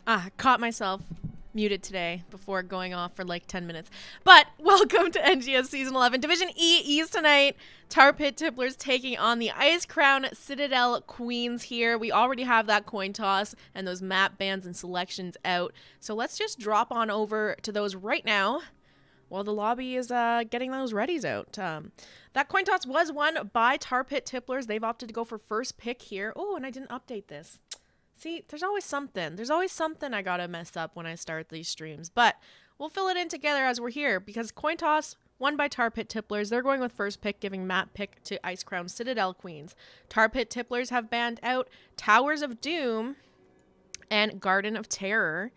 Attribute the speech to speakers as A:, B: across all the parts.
A: Caught myself muted today before going off for like 10 minutes. But welcome to NGS Season 11. Division E's tonight. Tar Pit Tipplers taking on the Icecrown Citadel Queens here. We already have that coin toss and those map bans and selections out. So let's just drop on over to those right now while the lobby is getting those readies out. That coin toss was won by Tar Pit Tipplers. They've opted to go for first pick here. Oh, and I didn't update this. See, there's always something. There's always something I gotta mess up when I start these streams. But we'll fill it in together as we're here because coin toss won by Tar Pit Tipplers. They're going with first pick, giving map pick to Icecrown Citadel Queens. Tar Pit Tipplers have banned out Towers of Doom and Garden of Terror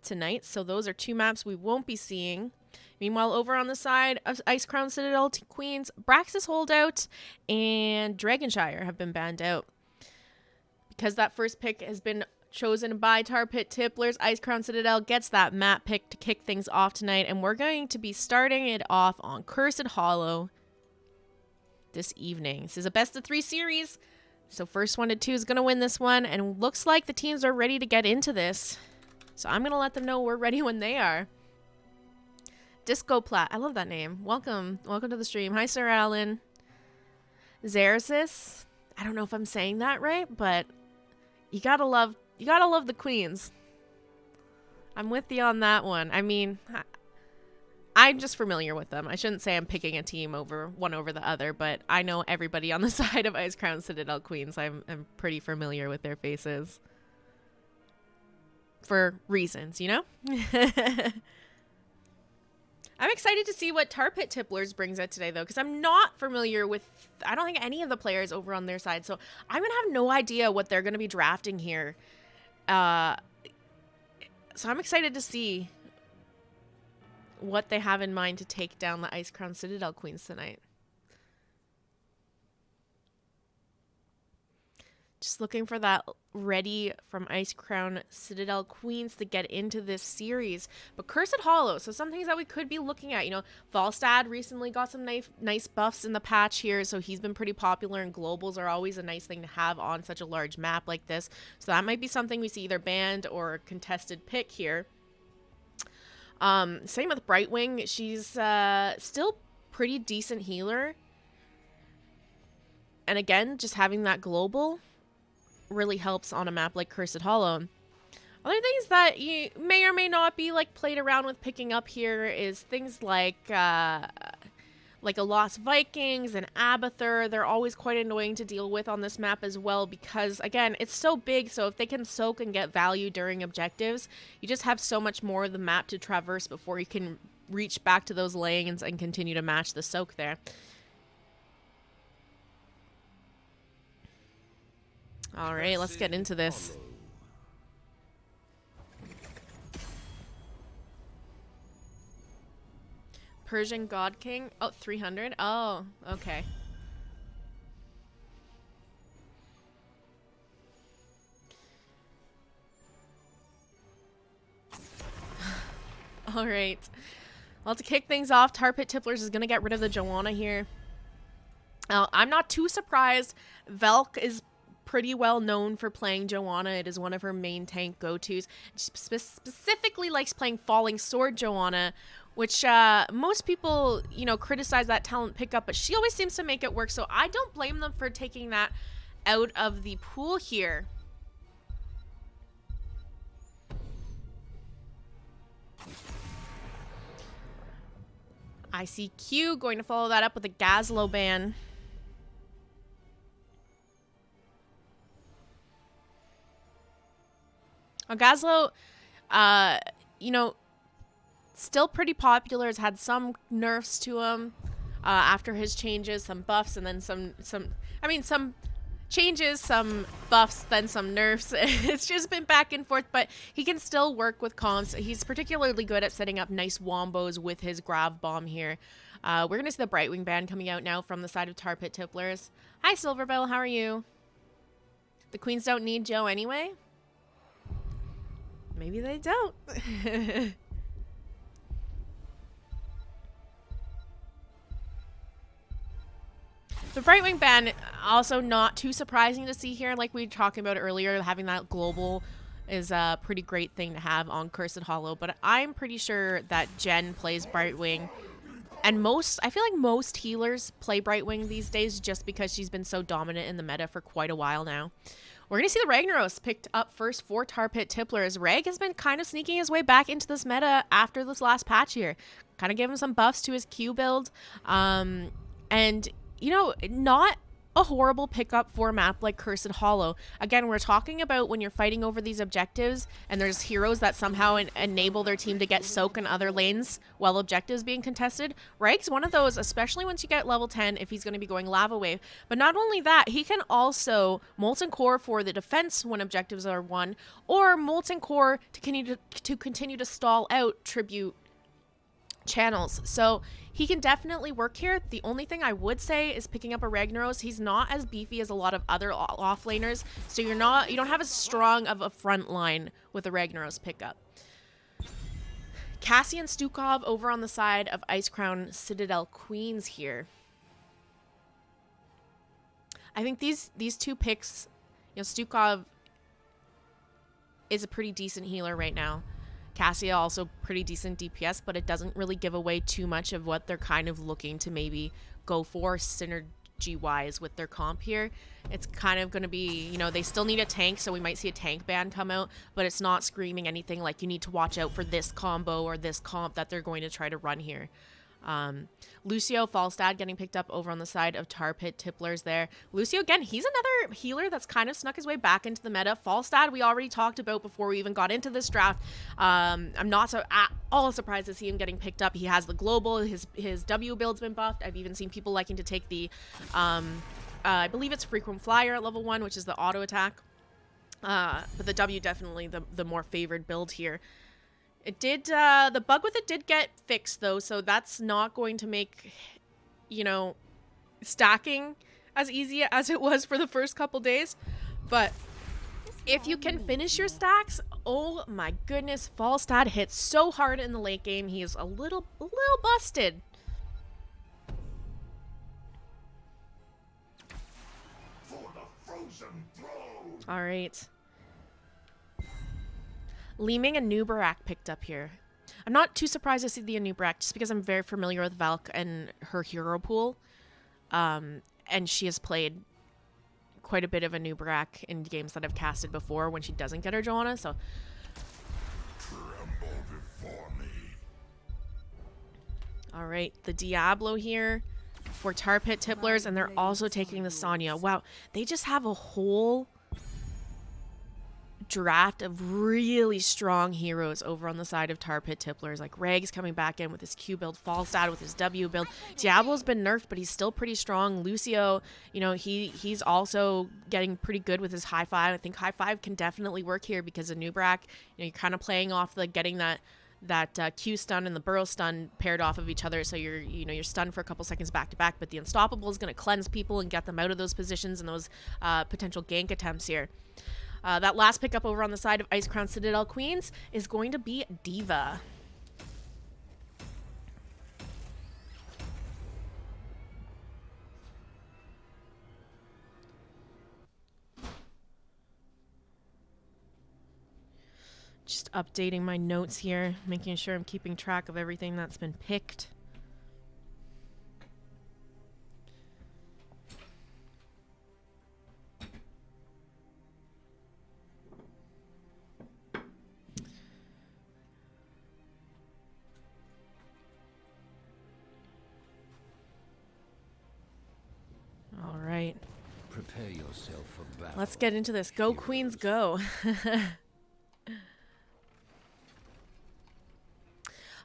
A: tonight. So those are two maps we won't be seeing. Meanwhile, over on the side of Icecrown Citadel Queens, Braxis Holdout and Dragonshire have been banned out. Because that first pick has been chosen by Tar Pit Tipplers, Icecrown Citadel gets that map pick to kick things off tonight. And we're going to be starting it off on Cursed Hollow this evening. This is a best of 3 series. So first 1 to 2 is going to win this one. And looks like the teams are ready to get into this. So I'm going to let them know we're ready when they are. Disco Plat. I love that name. Welcome. Welcome to the stream. Hi, Sir Alan. Xerasis. I don't know if I'm saying that right, but you gotta love the queens. I'm with you on that one. I mean, I'm just familiar with them. I shouldn't say I'm picking a team over the other, but I know everybody on the side of Icecrown Citadel Queens. I'm pretty familiar with their faces. For reasons, you know? I'm excited to see what Tar Pit Tipplers brings out today, though, because I'm not familiar with, I don't think, any of the players over on their side. So I'm going to have no idea what they're going to be drafting here. So I'm excited to see what they have in mind to take down the Icecrown Citadel Queens tonight. Just looking for that ready from Icecrown Citadel Queens to get into this series. But Cursed Hollow, so some things that we could be looking at. You know, Falstad recently got some nice buffs in the patch here, so he's been pretty popular, and globals are always a nice thing to have on such a large map like this. So that might be something we see either banned or contested pick here. Same with Brightwing. She's still pretty decent healer. And again, just having that global really helps on a map like Cursed Hollow. Other things that you may or may not be like played around with picking up here is things like a Lost Vikings and Abathur. They're always quite annoying to deal with on this map as well because, again, it's so big, so if they can soak and get value during objectives, you just have so much more of the map to traverse before you can reach back to those lanes and continue to match the soak there. All right, let's get into this. Persian God King. Oh, 300. Oh, okay. All right. Well, to kick things off, Tar Pit Tipplers is going to get rid of the Joanna here. I'm not too surprised. Velk is pretty well known for playing Joanna. It is one of her main tank go-tos. She specifically likes playing Falling Sword Joanna, which most people, you know, criticize that talent pickup, but she always seems to make it work, so I don't blame them for taking that out of the pool here. I see Q going to follow that up with a Gazlo ban. Gazlo, you know, still pretty popular. Has had some nerfs to him after his changes, some buffs, and then some changes, some buffs, then some nerfs. It's just been back and forth, but he can still work with comps. He's particularly good at setting up nice wombos with his Grav Bomb here. We're going to see the Brightwing band coming out now from the side of Tar Pit Tipplers. Hi, Silverbell. How are you? The queens don't need Joe anyway? Maybe they don't. The Brightwing ban, also not too surprising to see here, like we were talking about earlier, having that global is a pretty great thing to have on Cursed Hollow, but I'm pretty sure that Jen plays Brightwing. And I feel like most healers play Brightwing these days just because she's been so dominant in the meta for quite a while now. We're going to see the Ragnaros picked up first for Tar Pit Tipplers. Rag has been kind of sneaking his way back into this meta after this last patch here. Kind of gave him some buffs to his Q build. And, you know, not a horrible pickup for a map like Cursed Hollow. Again, we're talking about when you're fighting over these objectives and there's heroes that somehow enable their team to get soak in other lanes while objectives being contested. Rag's one of those, especially once you get level 10 if he's going to be going Lava Wave. But not only that, he can also Molten Core for the defense when objectives are won, or Molten Core to continue to stall out tribute channels. So he can definitely work here. The only thing I would say is picking up a Ragnaros. He's not as beefy as a lot of other offlaners, so you don't have as strong of a front line with a Ragnaros pickup. Cassie and Stukov over on the side of Icecrown Citadel Queens here. I think these two picks, you know, Stukov is a pretty decent healer right now. Cassia also pretty decent DPS, but it doesn't really give away too much of what they're kind of looking to maybe go for synergy-wise with their comp here. It's kind of going to be, you know, they still need a tank, so we might see a tank ban come out, but it's not screaming anything like you need to watch out for this combo or this comp that they're going to try to run here. Lucio Falstad getting picked up over on the side of Tar Pit Tipplers there. Lucio, again, he's another healer that's kind of snuck his way back into the meta. Falstad, we already talked about before we even got into this draft. I'm not so at all surprised to see him getting picked up. He has the global, his W build's been buffed. I've even seen people liking to take the, I believe it's Frequent Flyer at level 1, which is the auto attack. But the W definitely the more favored build here. It did, the bug with it did get fixed though, so that's not going to make, you know, stacking as easy as it was for the first couple days. But if you can finish your stacks, oh my goodness, Falstad hits so hard in the late game. He is a little busted. All right. Liming and Nubarak picked up here. I'm not too surprised to see the Nubarak just because I'm very familiar with Valk and her hero pool. And she has played quite a bit of a Nubarak in games that I've casted before when she doesn't get her Johanna, so. Tremble before me. All right, the Diablo here for Tar Pit Tipplers, and they're also taking the Sonya. Wow, they just have a whole draft of really strong heroes over on the side of Tar Pit Tipplers. Like Rag's coming back in with his Q build, Falstad with his W build. Diablo's been nerfed, but he's still pretty strong. Lucio, you know, he's also getting pretty good with his high five. I think high five can definitely work here because of Nubarak, you know, you're kind of playing off the getting that Q stun and the burrow stun paired off of each other, so you're stunned for a couple seconds back to back, but the unstoppable is going to cleanse people and get them out of those positions and those potential gank attempts here. That last pickup over on the side of Icecrown Citadel Queens is going to be Diva. Just updating my notes here, making sure I'm keeping track of everything that's been picked. All right.
B: Prepare yourself for battle.
A: Let's get into this. Go Queens, go.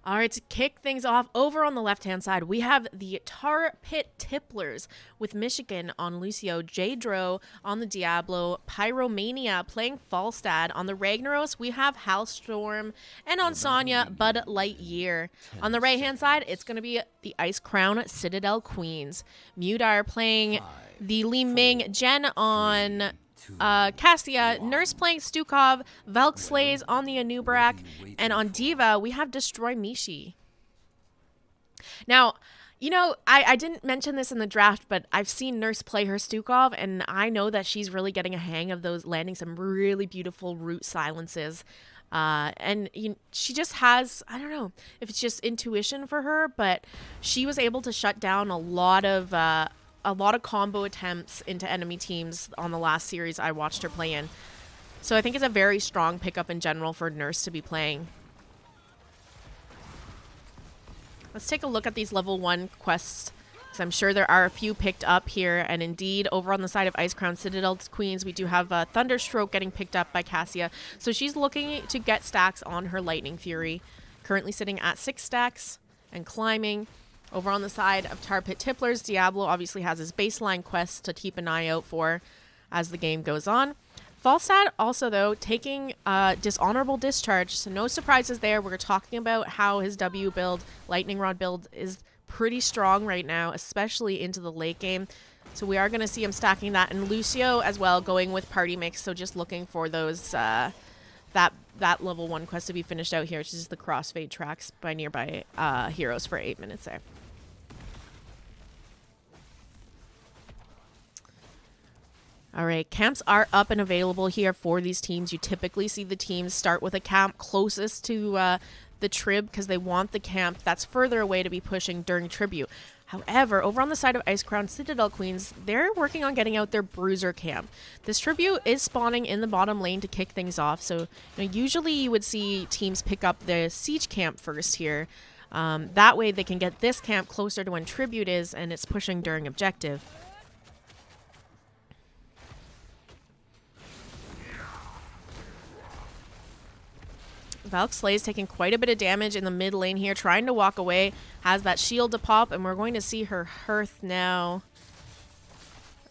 A: All right, to kick things off, over on the left-hand side, we have the Tar Pit Tipplers with Michigan on Lucio, J-Dro on the Diablo, Pyromania playing Falstad. On the Ragnaros, we have Halstorm, and on Sonya, Bud Lightyear. On the right-hand side, it's going to be the Icecrown Citadel Queens. Mudar playing the Li Ming, Jen on Cassia, Nurse playing Stukov, Valk Slays on the Anubarak, and on Diva, we have Destroy Mishi. Now, You know, I didn't mention this in the draft, but I've seen Nurse play her Stukov, and I know that she's really getting a hang of those, landing some really beautiful root silences. And she just has, I don't know if it's just intuition for her, but she was able to shut down a lot of combo attempts into enemy teams on the last series I watched her play in. So I think it's a very strong pickup in general for Nurse to be playing. Let's take a look at these level 1 quests, because I'm sure there are a few picked up here. And indeed, over on the side of Icecrown Citadel's Queens, we do have Thunderstroke getting picked up by Cassia. So she's looking to get stacks on her Lightning Fury, currently sitting at 6 stacks and climbing. Over on the side of Tar Pit Tipplers, Diablo obviously has his baseline quests to keep an eye out for as the game goes on. Falstad also, though, taking Dishonorable Discharge, so no surprises there. We're talking about how his W build, Lightning Rod build, is pretty strong right now, especially into the late game. So we are going to see him stacking that. And Lucio as well, going with Party Mix, so just looking for those that level 1 quest to be finished out here, which is the Crossfade tracks by nearby heroes for 8 minutes there. All right, camps are up and available here for these teams. You typically see the teams start with a camp closest to the trib because they want the camp that's further away to be pushing during tribute. However, over on the side of Icecrown Citadel Queens, they're working on getting out their Bruiser camp. This tribute is spawning in the bottom lane to kick things off. So usually you would see teams pick up the Siege camp first here. That way they can get this camp closer to when tribute is and it's pushing during objective. Valk Slay's taking quite a bit of damage in the mid lane here, trying to walk away, has that shield to pop, and we're going to see her Hearth now.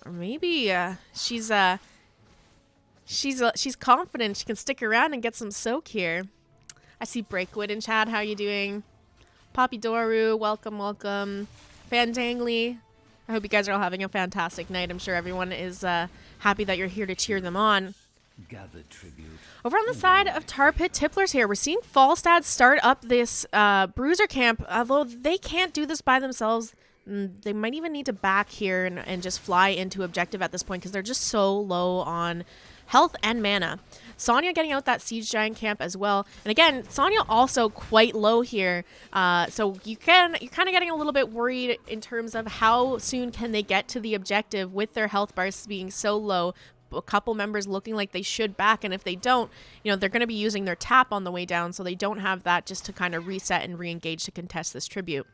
A: Or maybe she's confident she can stick around and get some soak here. I see Breakwood in chat. How you doing? Poppy Doru, welcome, welcome. Fandangly, I hope you guys are all having a fantastic night. I'm sure everyone is happy that you're here to cheer them on.
B: Gather tribute.
A: Over on the side of Tar Pit Tipplers here, we're seeing Falstad start up this Bruiser camp, although they can't do this by themselves. They might even need to back here and just fly into objective at this point because they're just so low on health and mana. Sonya getting out that Siege Giant camp as well. And again, Sonya also quite low here. So you're kind of getting a little bit worried in terms of how soon can they get to the objective with their health bars being so low. A couple members looking like they should back, and if they don't, they're going to be using their tap on the way down, so they don't have that just to kind of reset and re-engage to contest this tribute.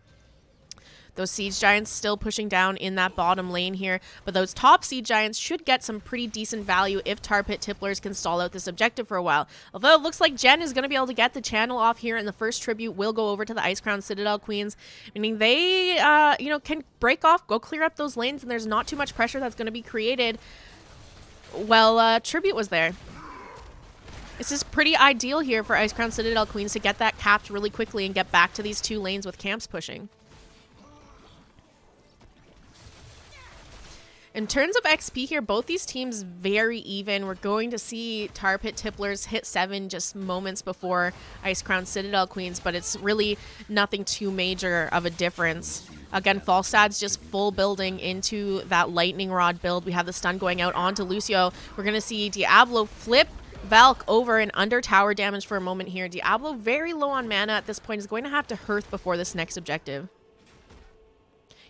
A: Those Siege Giants still pushing down in that bottom lane here, but those top Siege Giants should get some pretty decent value if Tar Pit Tipplers can stall out this objective for a while. Although it looks like Jen is going to be able to get the channel off here, and the first tribute will go over to the Icecrown Citadel Queens, meaning they, can break off, go clear up those lanes, and there's not too much pressure that's going to be created. Well, tribute was there. This is pretty ideal here for Icecrown Citadel Queens to get that capped really quickly and get back to these 2 lanes with camps pushing. In terms of XP here, both these teams very even. We're going to see Tar Pit Tipplers hit 7 just moments before Icecrown Citadel Queens, but it's really nothing too major of a difference. Again, Falstad's just full building into that Lightning Rod build. We have the stun going out onto Lucio. We're going to see Diablo flip Valk over and under tower damage for a moment here. Diablo very low on mana at this point, is going to have to Hearth before this next objective.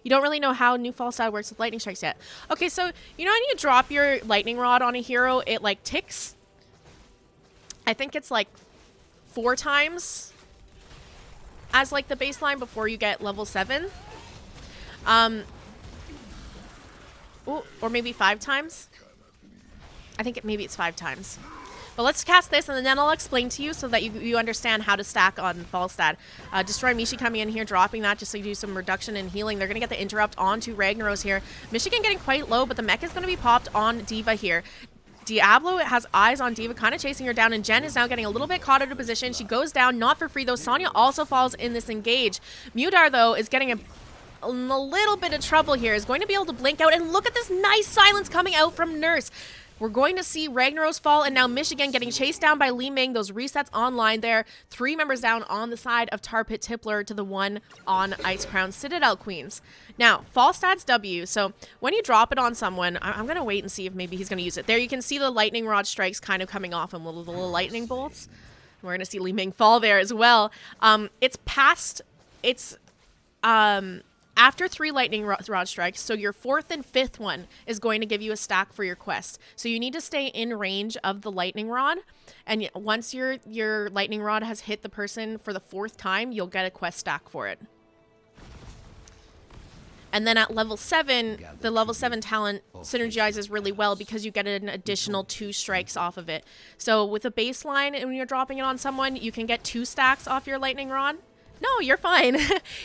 A: You don't really know how new Falstad works with lightning strikes yet. Okay, so when you drop your lightning rod on a hero, it like ticks. I think it's like 4 times as like the baseline before you get level 7. Or maybe 5 times. I think maybe it's 5 times. But let's cast this, and then I'll explain to you so that you understand how to stack on Falstad. Destroy Mishi coming in here, dropping that just so you do some reduction in healing. They're going to get the interrupt onto Ragnaros here. Michigan getting quite low, but the mech is going to be popped on D.Va here. Diablo has eyes on D.Va, kind of chasing her down, and Jen is now getting a little bit caught out of position. She goes down, not for free, though. Sonya also falls in this engage. Mudar, though, is getting a little bit of trouble here, is going to be able to blink out, and look at this nice silence coming out from Nurse. We're going to see Ragnaros fall, and now Michigan getting chased down by Li Ming. Those resets online there. 3 members down on the side of Tar Pit Tippler to the 1 on Icecrown Citadel Queens. Now, fall stats W. So when you drop it on someone, I'm going to wait and see if maybe he's going to use it. There you can see the lightning rod strikes kind of coming off him, the little lightning bolts. We're going to see Li Ming fall there as well. After 3 lightning rod strikes, so your 4th and 5th one is going to give you a stack for your quest. So you need to stay in range of the lightning rod, and once your lightning rod has hit the person for the 4th time, you'll get a quest stack for it. And then at level 7, the level 7 talent synergizes really well because you get an additional 2 strikes off of it. So with a baseline, and when you're dropping it on someone, you can get 2 stacks off your lightning rod. No, you're fine.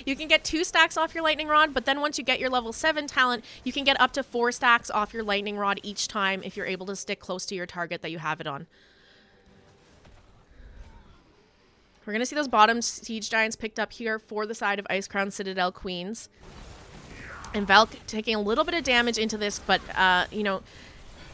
A: You can get 2 stacks off your lightning rod, but then once you get your level 7 talent, you can get up to 4 stacks off your lightning rod each time if you're able to stick close to your target that you have it on. We're going to see those bottom siege giants picked up here for the side of Icecrown Citadel Queens. And Valk taking a little bit of damage into this, but, you know,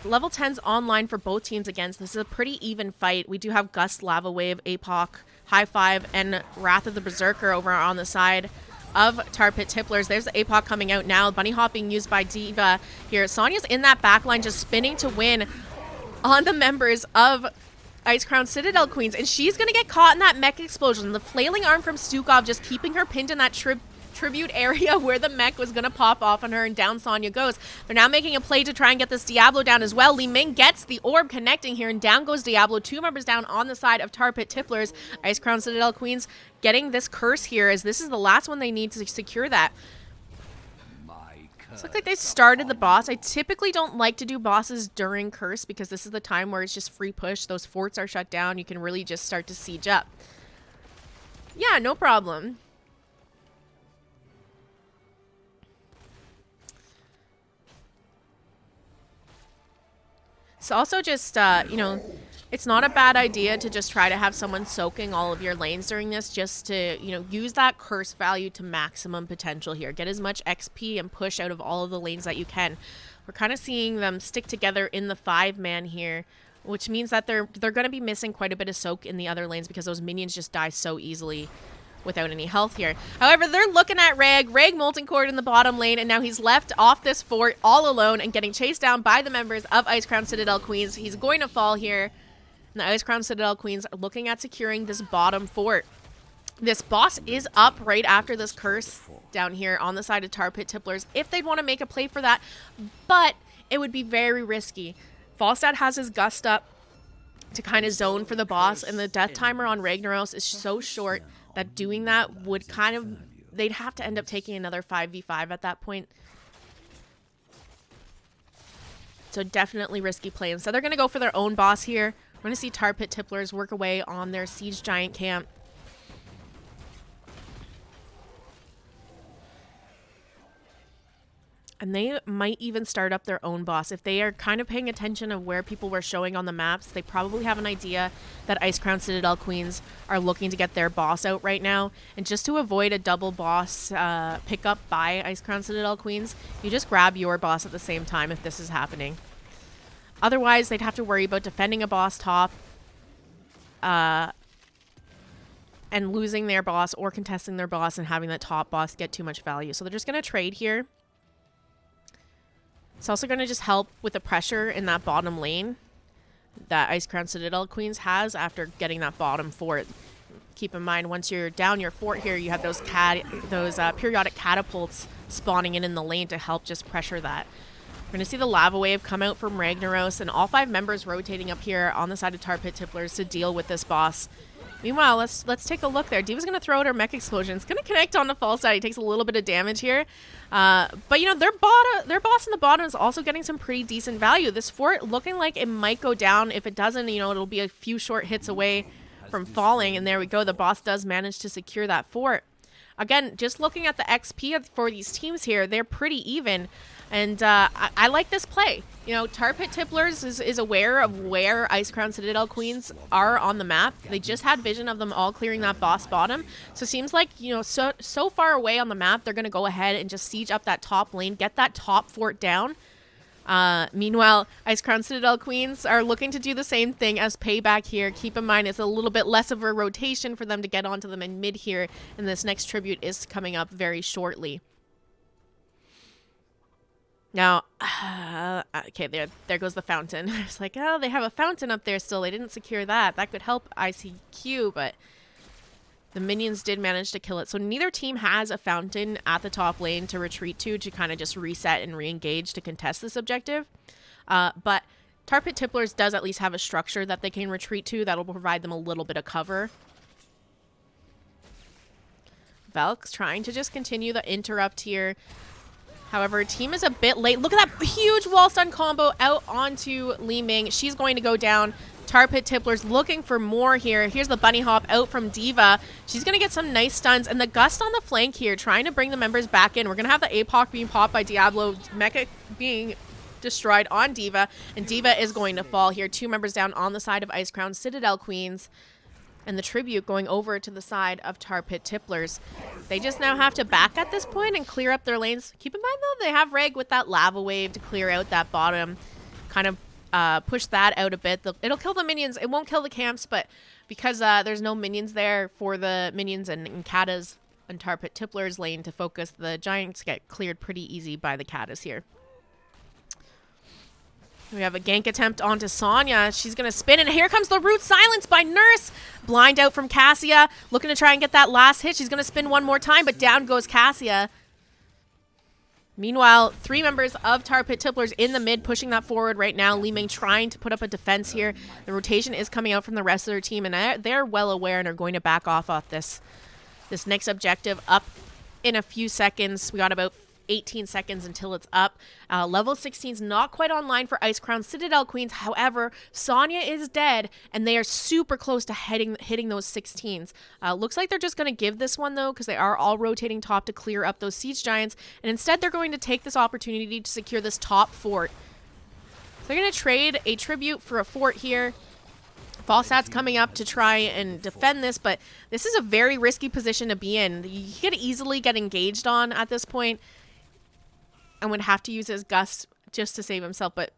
A: level 10's online for both teams against. This is a pretty even fight. We do have Gust, Lava Wave, APOC, High Five, and Wrath of the Berserker over on the side of Tar Pit Tipplers. There's the APOC coming out now. Bunny Hop being used by Diva here. Sonya's in that backline just spinning to win on the members of Icecrown Citadel Queens, and she's going to get caught in that mech explosion. The flailing arm from Stukov just keeping her pinned in that tribute area where the mech was going to pop off on her, and down Sonya goes. They're now making a play to try and get this Diablo down as well. Li Ming gets the orb connecting here, and down goes Diablo. 2 members down on the side of Tar Pit Tipplers. Icecrown Citadel Queens getting this curse here, as this is the last one they need to secure that. It looks like they started the boss. I typically don't like to do bosses during curse because this is the time where it's just free push. Those forts are shut down. You can really just start to siege up. Yeah, no problem. It's also just, you know, it's not a bad idea to just try to have someone soaking all of your lanes during this, just to, you know, use that curse value to maximum potential here. Get as much XP and push out of all of the lanes that you can. We're kind of seeing them stick together in the 5-man here, which means that they're going to be missing quite a bit of soak in the other lanes because those minions just die so easily without any health here. However, they're looking at Rag Molten Cord in the bottom lane, and now he's left off this fort all alone and getting chased down by the members of Icecrown Citadel Queens. He's going to fall here. And the Icecrown Citadel Queens are looking at securing this bottom fort. This boss is up right after this curse down here on the side of Tar Pit Tipplers if they'd want to make a play for that, but it would be very risky. Falstad has his Gust up to kind of zone for the boss, and the death timer on Ragnaros is so short that doing that would kind of, they'd have to end up taking another 5v5 at that point. So definitely risky play. Instead, they're going to go for their own boss here. We're going to see Tar Pit Tipplers work away on their siege giant camp. And they might even start up their own boss. If they are kind of paying attention of where people were showing on the maps, they probably have an idea that Icecrown Citadel Queens are looking to get their boss out right now. And just to avoid a double boss pickup by Icecrown Citadel Queens, you just grab your boss at the same time if this is happening. Otherwise, they'd have to worry about defending a boss top and losing their boss or contesting their boss and having that top boss get too much value. So they're just going to trade here. It's also going to just help with the pressure in that bottom lane that Icecrown Citadel Queens has after getting that bottom fort. Keep in mind, once you're down your fort here, you have those periodic catapults spawning in the lane to help just pressure that. We're going to see the Lava Wave come out from Ragnaros, and all 5 members rotating up here on the side of Tar Pit Tipplers to deal with this boss. Meanwhile, let's take a look there. Diva's going to throw out her mech explosion. It's going to connect on the false side. He takes a little bit of damage here. But, you know, their boss in the bottom is also getting some pretty decent value. This fort looking like it might go down. If it doesn't, you know, it'll be a few short hits away from falling. And there we go. The boss does manage to secure that fort. Again, just looking at the XP for these teams here, they're pretty even. And I like this play. You know, Tar Pit Tipplers is aware of where Icecrown Citadel Queens are on the map. They just had vision of them all clearing that boss bottom. So it seems like, you know, so far away on the map, they're going to go ahead and just siege up that top lane, get that top fort down. Meanwhile, Icecrown Citadel Queens are looking to do the same thing as payback here. Keep in mind, it's a little bit less of a rotation for them to get onto them in mid here, and this next tribute is coming up very shortly. Now, okay, there goes the fountain. It's like, oh, they have a fountain up there still. They didn't secure that. That could help ICQ, but the minions did manage to kill it. So neither team has a fountain at the top lane to retreat to kind of just reset and re-engage to contest this objective. But Tar Pit Tipplers does at least have a structure that they can retreat to that'll provide them a little bit of cover. Valk's trying to just continue the interrupt here. However, team is a bit late. Look at that huge wall stun combo out onto Li Ming. She's going to go down. Tar Pit Tipplers looking for more here. Here's the bunny hop out from D.Va. She's going to get some nice stuns. And the gust on the flank here, trying to bring the members back in. We're going to have the APOC being popped by Diablo. Mecha being destroyed on D.Va. And D.Va is going to fall here. 2 members down on the side of Icecrown Citadel Queens. And the tribute going over to the side of Tar Pit Tipplers. They just now have to back at this point and clear up their lanes. Keep in mind, though, they have Reg with that lava wave to clear out that bottom. Kind of push that out a bit. It'll kill the minions. It won't kill the camps, but because there's no minions there for the minions and Katas and Tar Pit Tipplers lane to focus, the Giants get cleared pretty easy by the Katas here. We have a gank attempt onto Sonya. She's going to spin, and here comes the root silence by Nurse. Blind out from Cassia, looking to try and get that last hit. She's going to spin one more time, but down goes Cassia. Meanwhile, 3 members of Tar Pit Tipplers in the mid, pushing that forward right now. Li Ming trying to put up a defense here. The rotation is coming out from the rest of their team, and they're well aware and are going to back off this next objective up in a few seconds. We got about 18 seconds until it's up. Level 16 is not quite online for Icecrown Citadel Queens. However, Sonya is dead, and they are super close to hitting those 16s. Looks like they're just going to give this one, though, because they are all rotating top to clear up those Siege Giants. And instead, they're going to take this opportunity to secure this top fort. So they're going to trade a tribute for a fort here. Falstat's coming up to try and defend this, but this is a very risky position to be in. You could easily get engaged on at this point and would have to use his gust just to save himself, but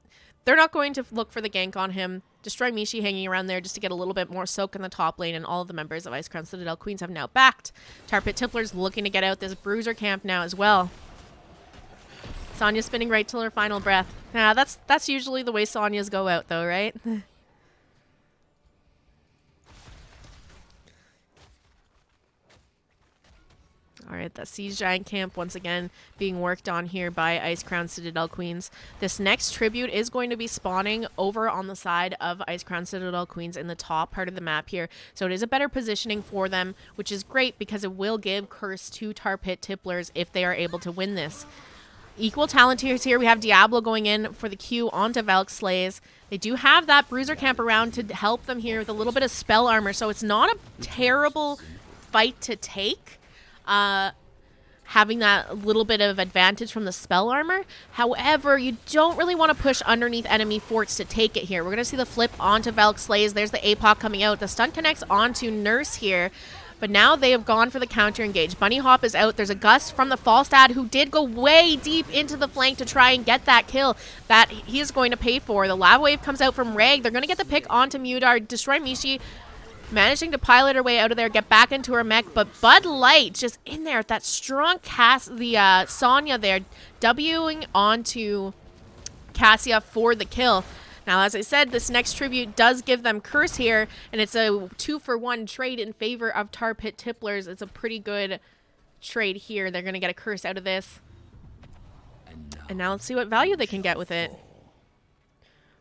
A: they're not going to look for the gank on him. Destroy Mishi hanging around there just to get a little bit more soak in the top lane, and all of the members of Icecrown Citadel Queens have now backed. Tar Pit Tipplers looking to get out this bruiser camp now as well. Sonya spinning right till her final breath. Nah, that's usually the way Sonyas go out, though, right? All right, that Siege Giant camp once again being worked on here by Icecrown Citadel Queens. This next tribute is going to be spawning over on the side of Icecrown Citadel Queens in the top part of the map here. So it is a better positioning for them, which is great because it will give Curse to Tar Pit Tipplers if they are able to win this. Equal talent tiers here. We have Diablo going in for the Q onto Valk Slays. They do have that bruiser camp around to help them here with a little bit of spell armor, so it's not a terrible fight to take. Having that little bit of advantage from the spell armor. However, you don't really want to push underneath enemy forts to take it here. We're going to see the flip onto Valk Slays. There's the APOC coming out. The stun connects onto Nurse here. But now they have gone for the counter engage. Bunny Hop is out. There's a gust from the Falstad, who did go way deep into the flank to try and get that kill that he is going to pay for. The lava wave comes out from Reg. They're going to get the pick onto Mudar. Destroy Mishi. Managing to pilot her way out of there, get back into her mech, but Bud Light just in there, that strong cast, the Sonya there, Wing onto Cassia for the kill. Now, as I said, this next tribute does give them Curse here, and it's a 2-for-1 trade in favor of Tar Pit Tipplers. It's a pretty good trade here. They're going to get a Curse out of this. And now let's see what value they can get with it.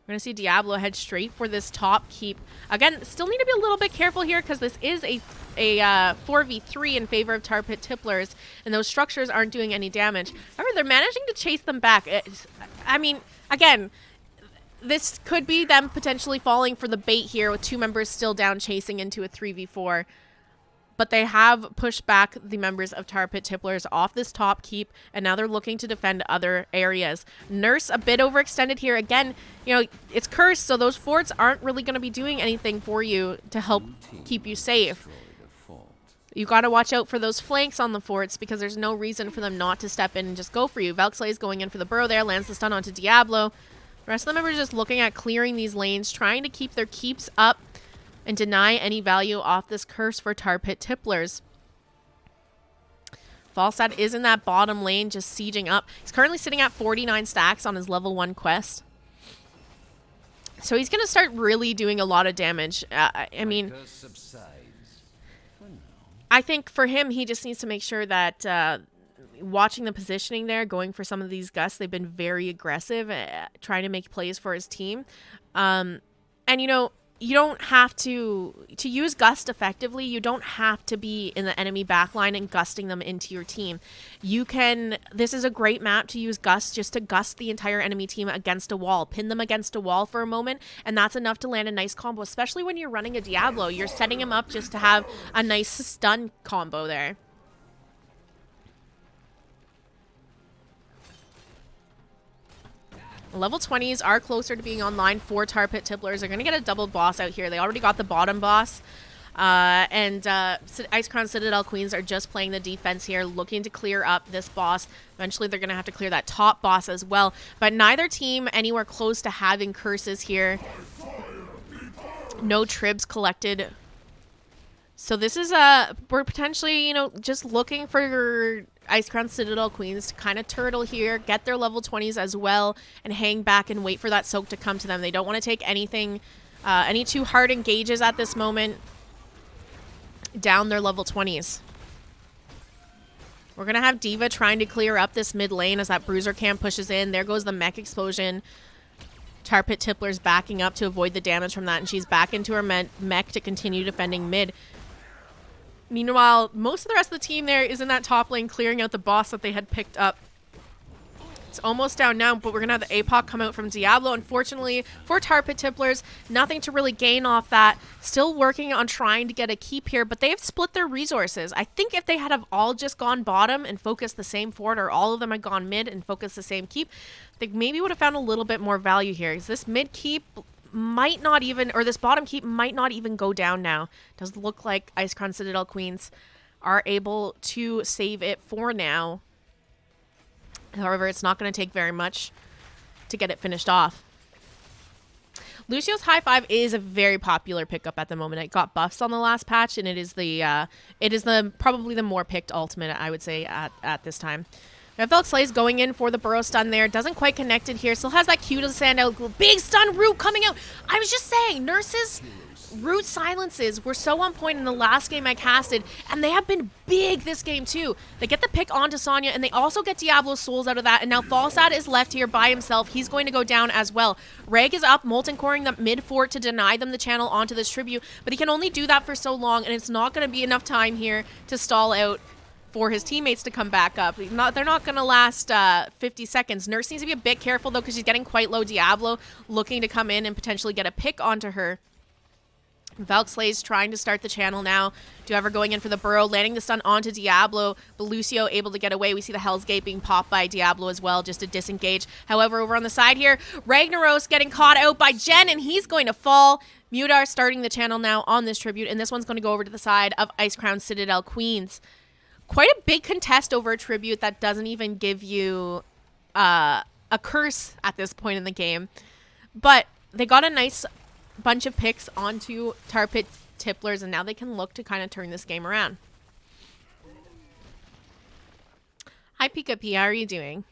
A: We're going to see Diablo head straight for this top keep. Again, still need to be a little bit careful here because this is a 4v3 in favor of Tar Pit Tipplers, and those structures aren't doing any damage. However, they're managing to chase them back. I mean, again, this could be them potentially falling for the bait here with 2 members still down chasing into a 3v4. But they have pushed back the members of Tar Pit Tipplers off this top keep, and now they're looking to defend other areas. Nurse a bit overextended here. Again, you know, it's cursed, so those forts aren't really going to be doing anything for you to help keep you safe. You got to watch out for those flanks on the forts because there's no reason for them not to step in and just go for you. Valkyrie is going in for the burrow there, lands the stun onto Diablo. The rest of the members are just looking at clearing these lanes, trying to keep their keeps up and deny any value off this curse for Tar Pit Tipplers. Falstad is in that bottom lane, just sieging up. He's currently sitting at 49 stacks on his level 1 quest. So he's going to start really doing a lot of damage. I mean, I think for him, he just needs to make sure that watching the positioning there, going for some of these gusts, they've been very aggressive, trying to make plays for his team. And, you know, you don't have to use Gust effectively, you don't have to be in the enemy backline and gusting them into your team. You can, this is a great map to use Gust just to gust the entire enemy team against a wall, pin them against a wall for a moment, and that's enough to land a nice combo, especially when you're running a Diablo. You're setting him up just to have a nice stun combo there. Level 20s are closer to being online for Tar Pit Tipplers. They're going to get a double boss out here. They already got the bottom boss. Icecrown Citadel Queens are just playing the defense here, looking to clear up this boss. Eventually, they're going to have to clear that top boss as well. But neither team anywhere close to having curses here. No tribs collected. So this is we're potentially, you know, just looking for Icecrown Citadel Queens to kind of turtle here, get their level 20s as well, and hang back and wait for that soak to come to them. They don't want to take anything, any too hard engages at this moment down their level 20s. We're going to have D.Va trying to clear up this mid lane as that bruiser camp pushes in. There goes the mech explosion. Tar Pit Tipplers backing up to avoid the damage from that, and she's back into her mech to continue defending mid. Meanwhile, most of the rest of the team there is in that top lane clearing out the boss that they had picked up. It's almost down now, but we're going to have the APOC come out from Diablo. Unfortunately, for Tar Pit Tipplers, nothing to really gain off that. Still working on trying to get a keep here, but they have split their resources. I think if they had have all just gone bottom and focused the same fort, or all of them had gone mid and focused the same keep, they maybe would have found a little bit more value here. Is this mid keep might not even, or this bottom keep might not even go down now. Does look like Icecrown Citadel Queens are able to save it for now. However, it's not going to take very much to get it finished off. Lucio's High Five is a very popular pickup at the moment. It got buffs on the last patch, and it is the probably the more picked ultimate, I would say, at this time. Velk Slay's going in for the burrow stun there. Doesn't quite connect it here. Still has that Q to stand out. Big stun root coming out. I was just saying, Nurse's root silences were so on point in the last game I casted, and they have been big this game too. They get the pick onto Sonya, and they also get Diablo's souls out of that, and now Falstad is left here by himself. He's going to go down as well. Reg is up, molten coring the mid fort to deny them the channel onto this tribute, but he can only do that for so long, and it's not going to be enough time here to stall out for his teammates to come back up. They're not going to last 50 seconds. Nurse needs to be a bit careful, though, because she's getting quite low. Diablo looking to come in and potentially get a pick onto her. Valkslay's trying to start the channel now. Duever going in for the burrow, landing the stun onto Diablo, but Lucio able to get away. We see the Hell's Gate being popped by Diablo as well, just to disengage. However, over on the side here, Ragnaros getting caught out by Jen, and he's going to fall. Mudar starting the channel now on this tribute, and this one's going to go over to the side of Icecrown Citadel Queens. Quite a big contest over a tribute that doesn't even give you a curse at this point in the game. But they got a nice bunch of picks onto Tar Pit Tipplers, and now they can look to kind of turn this game around. Hi, Pika P. How are you doing?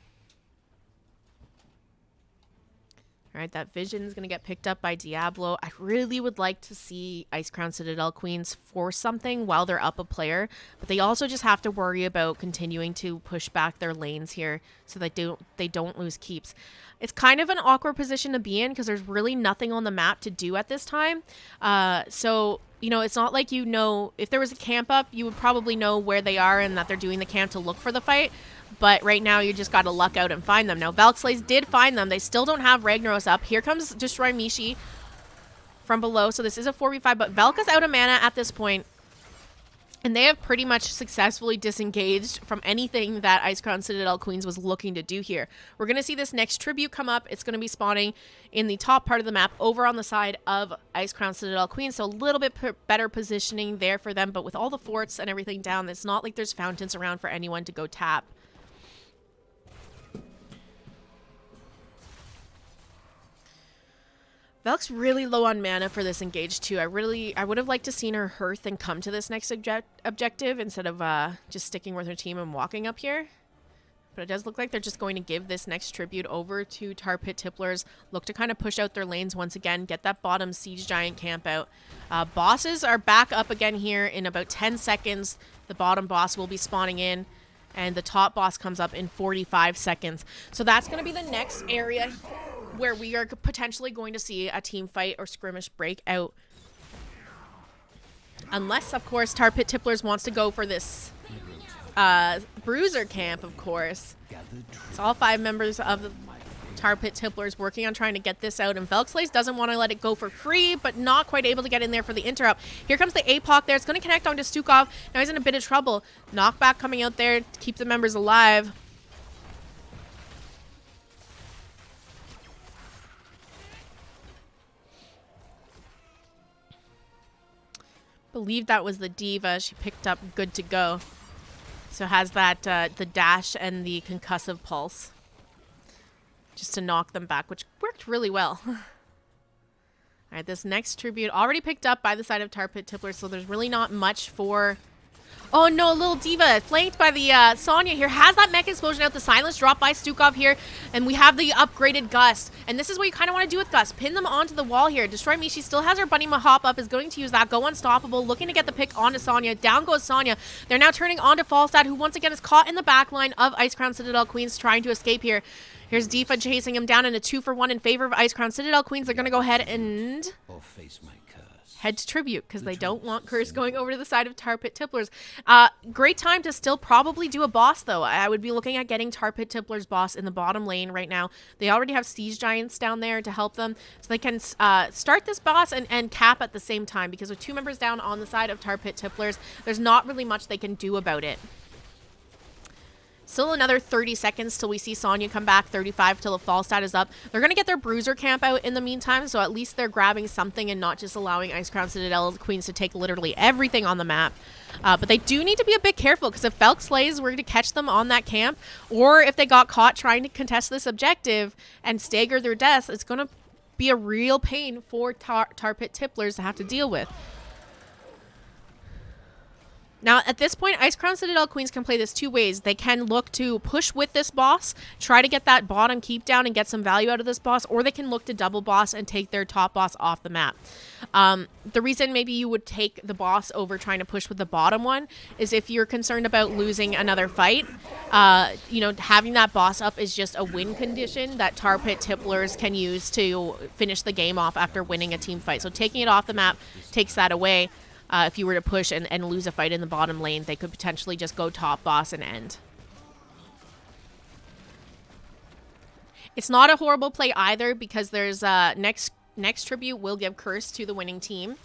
A: All right, that vision is going to get picked up by Diablo. I really would like to see Icecrown Citadel Queens force something while they're up a player, but they also just have to worry about continuing to push back their lanes here so that they don't lose keeps. It's kind of an awkward position to be in because there's really nothing on the map to do at this time. So, you know, it's not like, you know, if there was a camp up, you would probably know where they are and that they're doing the camp to look for the fight. But right now, you just got to luck out and find them. Now, Valkslays did find them. They still don't have Ragnaros up. Here comes Destroy Mishi from below. So this is a 4v5, but Valka's out of mana at this point. And they have pretty much successfully disengaged from anything that Icecrown Citadel Queens was looking to do here. We're going to see this next tribute come up. It's going to be spawning in the top part of the map over on the side of Icecrown Citadel Queens. So a little bit better positioning there for them. But with all the forts and everything down, it's not like there's fountains around for anyone to go tap. Velk's really low on mana for this engage too. I would have liked to seen her hearth and come to this next objective instead of just sticking with her team and walking up here. But it does look like they're just going to give this next tribute over to Tar Pit Tipplers. Look to kind of push out their lanes once again. Get that bottom Siege Giant camp out. Bosses are back up again here in about 10 seconds. The bottom boss will be spawning in. And the top boss comes up in 45 seconds. So that's going to be the next area where we are potentially going to see a team fight or skirmish break out. Unless, of course, Tar Pit Tipplers wants to go for this bruiser camp, of course. It's all 5 members of the Tar Pit Tipplers working on trying to get this out. And Velkslaze doesn't want to let it go for free, but not quite able to get in there for the interrupt. Here comes the APOC there. It's going to connect onto Stukov. Now he's in a bit of trouble. Knockback coming out there to keep the members alive. Believe that was the diva she picked up good to go. So has that the dash and the concussive pulse just to knock them back, which worked really well. All right, this next tribute already picked up by the side of Tar Pit Tipplers, so there's really not much for... Oh no, little diva flanked by the Sonya here has that mech explosion out. The silence drop by Stukov here, and we have the upgraded Gust. And this is what you kind of want to do with Gust. Pin them onto the wall here. Destroy Me. She still has her Bunny hop up, is going to use that. Go unstoppable, looking to get the pick onto Sonya. Down goes Sonya. They're now turning onto Falstad, who once again is caught in the back line of Icecrown Citadel Queens, trying to escape here. Here's Diva chasing him down in a 2-for-1 in favor of Icecrown Citadel Queens. They're going to go ahead and head to tribute because they don't want Curse going over to the side of Tar Pit Tipplers. Great time to still probably do a boss, though. I would be looking at getting Tar Pit Tipplers boss in the bottom lane right now. They already have Siege Giants down there to help them, so they can start this boss and cap at the same time, because with 2 members down on the side of Tar Pit Tipplers, there's not really much they can do about it. Still another 30 seconds till we see Sonya come back, 35 till the Falstad is up. They're going to get their Bruiser camp out in the meantime, so at least they're grabbing something and not just allowing Icecrown Citadel Queens to take literally everything on the map. But they do need to be a bit careful, because if Velkslaze were to catch them on that camp, or if they got caught trying to contest this objective and stagger their deaths, it's going to be a real pain for Tar Pit Tipplers to have to deal with. Now, at this point, Icecrown Citadel Queens can play this 2 ways. They can look to push with this boss, try to get that bottom keep down and get some value out of this boss, or they can look to double boss and take their top boss off the map. The reason maybe you would take the boss over trying to push with the bottom one is if you're concerned about losing another fight. You know, having that boss up is just a win condition that Tar Pit Tipplers can use to finish the game off after winning a team fight. So taking it off the map takes that away. If you were to push and lose a fight in the bottom lane, they could potentially just go top boss and end. It's not a horrible play either, because there's next tribute will give Curse to the winning team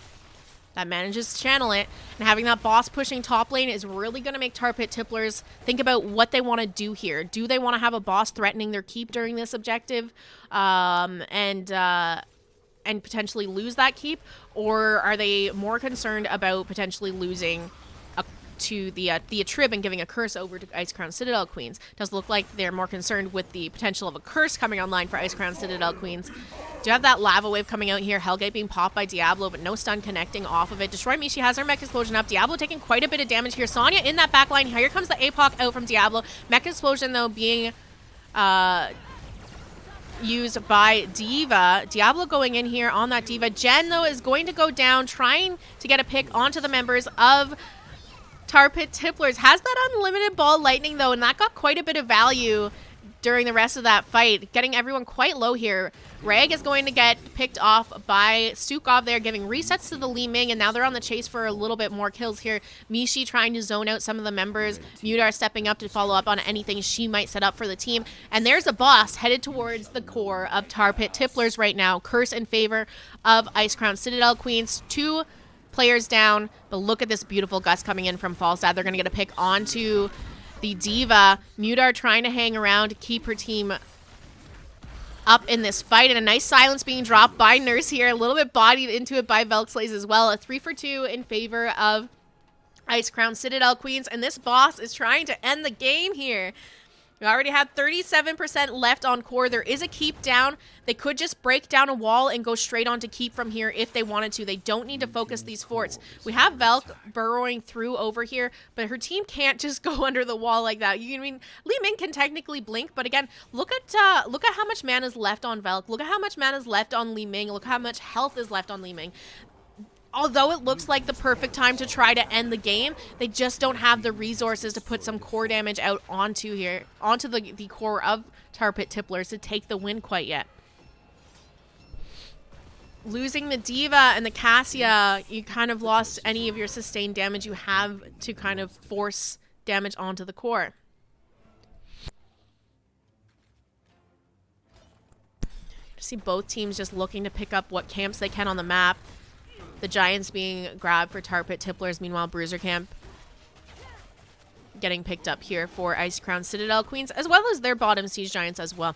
A: that manages to channel it. And having that boss pushing top lane is really going to make Tar Pit Tipplers think about what they want to do here. Do they want to have a boss threatening their keep during this objective? And potentially lose that keep, or are they more concerned about potentially losing to the Atrib and giving a Curse over to Icecrown Citadel Queens? Does look like they're more concerned with the potential of a Curse coming online for Icecrown Citadel Queens. Do you have that lava wave coming out here? Hellgate being popped by Diablo, but no stun connecting off of it. Destroy Me. She has her mech explosion up. Diablo taking quite a bit of damage here. Sonya in that back line. Here comes the APOC out from Diablo. Mech explosion though being used by Diva. Diablo going in here on that Diva. Jen, though, is going to go down, trying to get a pick onto the members of Tar Pit Tipplers. Has that unlimited ball lightning, though, and that got quite a bit of value during the rest of that fight, getting everyone quite low here. Rag is going to get picked off by Stukov there, giving resets to the Li Ming, and now they're on the chase for a little bit more kills here. Mishi trying to zone out some of the members. Mutar stepping up to follow up on anything she might set up for the team. And there's a boss headed towards the core of Tar Pit Tipplers right now. Curse in favor of Icecrown Citadel Queens. 2 players down, but look at this beautiful gust coming in from Falstad. They're going to get a pick onto the D.Va. Mudar trying to hang around to keep her team up in this fight, and a nice silence being dropped by Nurse here. A little bit bodied into it by Velkslays as well. A 3-for-2 in favor of Icecrown Citadel Queens, and this boss is trying to end the game here. We already have 37% left on core. There is a keep down. They could just break down a wall and go straight on to keep from here if they wanted to. They don't need to focus these forts. We have Velk burrowing through over here, but her team can't just go under the wall like that. I mean, Li Ming can technically blink, but again, look at how much mana is left on Velk. Look at how much mana is left on Li Ming. Look how much health is left on Li Ming. Although it looks like the perfect time to try to end the game, they just don't have the resources to put some core damage out onto the core of Tar Pit Tipplers to take the win quite yet. Losing the D.Va and the Cassia, you kind of lost any of your sustained damage you have to kind of force damage onto the core. See both teams just looking to pick up what camps they can on the map. The Giants being grabbed for Tar Pit Tipplers. Meanwhile, Bruiser Camp getting picked up here for Icecrown Citadel Queens, as well as their bottom Siege Giants as well.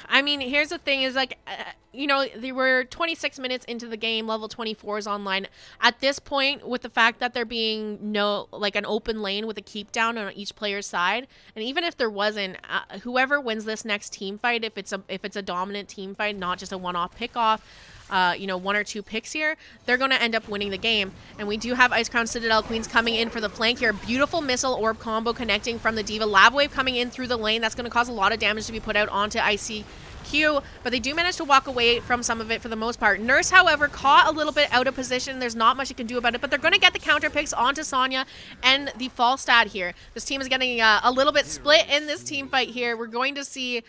A: I mean, here's the thing is like, you know, they were 26 minutes into the game, level 24 is online. At this point, with the fact that there being an open lane with a keep down on each player's side, and even if there wasn't, whoever wins this next team fight, if it's a dominant team fight, not just a one-off pick-off, you know, 1 or 2 picks here, they're going to end up winning the game. And we do have Icecrown Citadel Queens coming in for the flank here. Beautiful missile orb combo connecting from the D.Va. Lava Wave coming in through the lane. That's going to cause a lot of damage to be put out onto ICQ, but they do manage to walk away from some of it for the most part. Nurse, however, caught a little bit out of position. There's not much you can do about it, but they're going to get the counter picks onto Sonya and the Falstad here. This team is getting a little bit split in this team fight here. We're going to see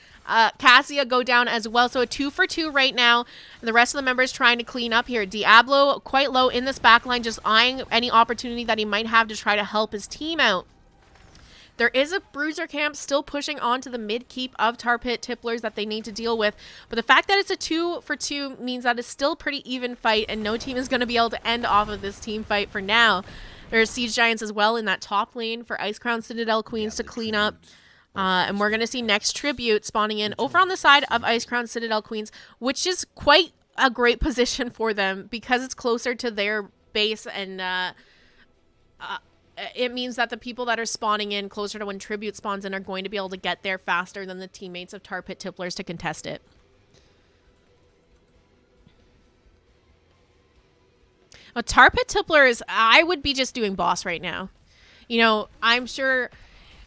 A: Cassia go down as well. So a 2-for-2 right now. The rest of the members trying to clean up here. Diablo quite low in this backline, just eyeing any opportunity that he might have to try to help his team out. There is a Bruiser Camp still pushing onto the mid-keep of Tar Pit Tipplers that they need to deal with. But the fact that it's a 2-for-2 means that it's still a pretty even fight, and no team is going to be able to end off of this team fight for now. There's Siege Giants as well in that top lane for Icecrown Citadel Queens to clean up. And we're going to see next Tribute spawning in over on the side of Icecrown Citadel Queens, which is quite a great position for them because it's closer to their base, and it means that the people that are spawning in closer to when Tribute spawns in are going to be able to get there faster than the teammates of Tar Pit Tipplers to contest it. Tar Pit Tipplers, I would be just doing boss right now. You know, I'm sure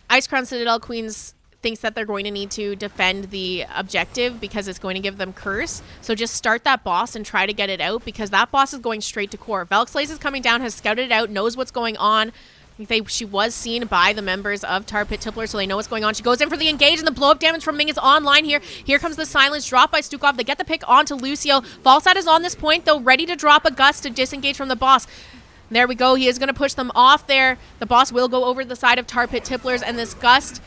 A: Icecrown Citadel Queens thinks that they're going to need to defend the objective because it's going to give them curse. So just start that boss and try to get it out because that boss is going straight to core. Velkslays is coming down, has scouted it out, knows what's going on. She was seen by the members of Tar Pit Tipplers, so they know what's going on. She goes in for the engage, and the blow-up damage from Ming is online here. Here comes the silence drop by Stukov. They get the pick onto Lucio. Falstad is on this point, though, ready to drop a gust to disengage from the boss. There we go. He is going to push them off there. The boss will go over the side of Tar Pit Tipplers, and this gust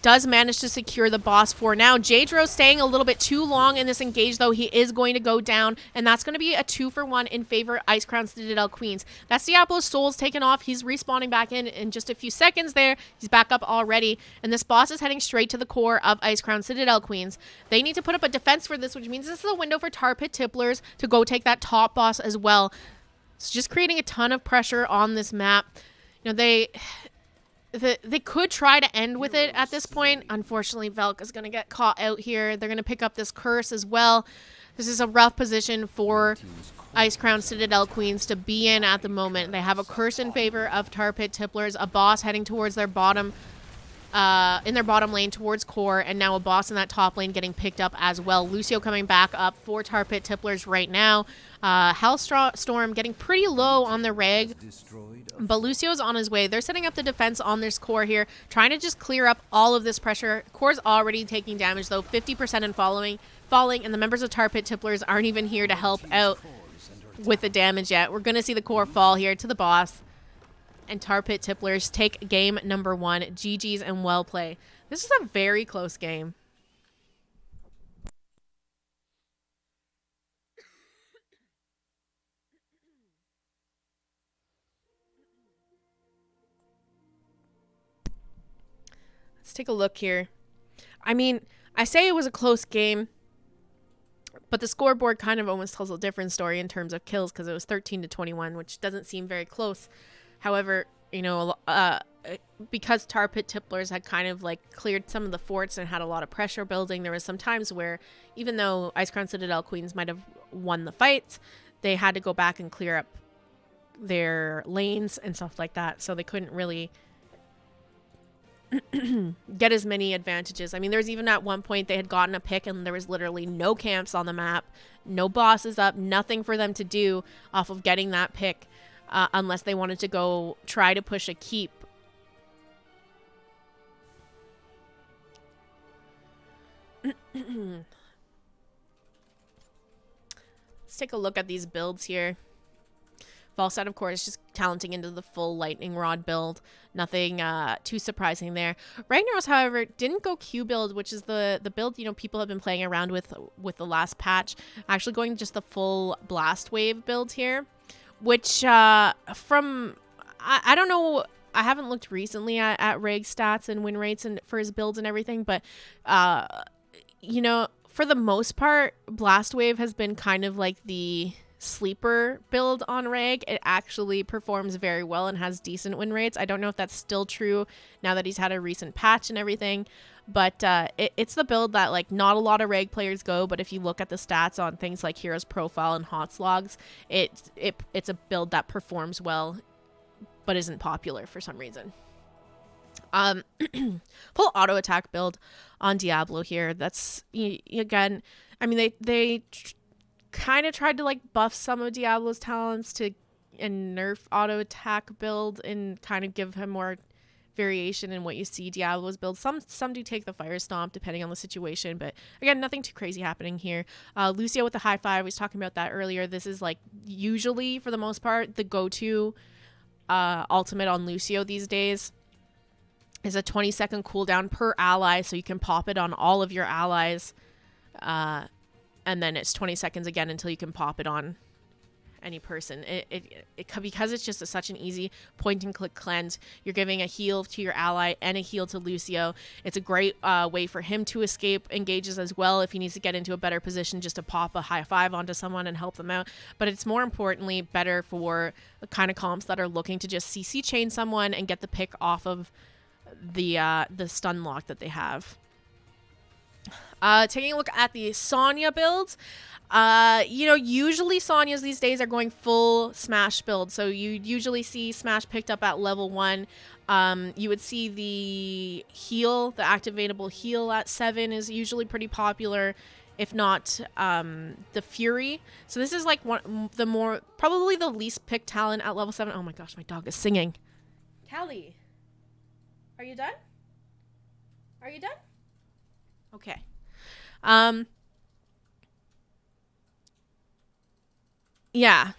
A: does manage to secure the boss for now. Jadro staying a little bit too long in this engage, though. He is going to go down, and that's going to be a 2-for-1 in favor of Icecrown Citadel Queens. That's Diablo's Soul's taken off. He's respawning back in just a few seconds there. He's back up already, and this boss is heading straight to the core of Icecrown Citadel Queens. They need to put up a defense for this, which means this is a window for Tar Pit Tipplers to go take that top boss as well. It's just creating a ton of pressure on this map. You know, they could try to end with it at this point. Unfortunately, Velk is going to get caught out here. They're going to pick up this curse as well. This is a rough position for Icecrown Citadel Queens to be in at the moment. They have a curse in favor of Tar Pit Tipplers, a boss heading towards their bottom, in their bottom lane towards core, and now a boss in that top lane getting picked up as well. Lucio coming back up for Tar Pit Tipplers right now. Hellstorm getting pretty low on the reg, but Lucio's on his way. They're setting up the defense on this core here, trying to just clear up all of this pressure. Core's already taking damage, though, 50% and falling, and the members of Tar Pit Tipplers aren't even here to help out with the damage yet. We're going to see the core fall here to the boss, and Tar Pit Tipplers take game number 1. GG's and well play. This is a very close game. take a look here. I mean, I say it was a close game, but the scoreboard kind of almost tells a different story in terms of kills because it was 13-21, which doesn't seem very close. However, you know, because Tar Pit Tipplers had kind of like cleared some of the forts and had a lot of pressure building, there was some times where even though Icecrown Citadel Queens might have won the fights, they had to go back and clear up their lanes and stuff like that, so they couldn't really get as many advantages. I mean, there was even at one point they had gotten a pick and there was literally no camps on the map, no bosses up, nothing for them to do off of getting that pick, unless they wanted to go try to push a keep. Let's take a look at these builds here. Falstad, of course, just talenting into the full lightning rod build. Nothing too surprising there. Ragnaros, however, didn't go Q build, which is the build, you know, people have been playing around with the last patch. Actually going just the full blast wave build here, which I don't know, I haven't looked recently at Reg stats and win rates and for his builds and everything, but you know, for the most part, blast wave has been kind of like the sleeper build on Reg. It actually performs very well and has decent win rates. I don't know if that's still true now that he's had a recent patch and everything, but it's the build that like not a lot of Reg players go, but if you look at the stats on things like Hero's Profile and HOTS logs, it's a build that performs well but isn't popular for some reason. Full auto attack build on Diablo here. That's, again, I mean, they kind of tried to like buff some of Diablo's talents and nerf auto attack build and kind of give him more variation in what you see Diablo's build. Some do take the fire stomp depending on the situation, but again, nothing too crazy happening here. Lucio with the high five, I was talking about that earlier. This is like usually for the most part the go-to ultimate on Lucio these days. Is a 20-second cooldown per ally, so you can pop it on all of your allies, and then it's 20 seconds again until you can pop it on any person. Because it's just such an easy point-and-click cleanse. You're giving a heal to your ally and a heal to Lucio. It's a great way for him to escape engages as well if he needs to get into a better position just to pop a high five onto someone and help them out. But it's more importantly better for the kind of comps that are looking to just CC chain someone and get the pick off of the stun lock that they have. Taking a look at the Sonya builds, you know, usually Sonyas these days are going full Smash build, so you usually see Smash picked up at level 1. You would see the heal, the activatable heal at 7 is usually pretty popular, if not the Fury. So this is like probably the least picked talent at level 7. Oh my gosh, my dog is singing. Callie, are you done? Are you done? Okay. Yeah.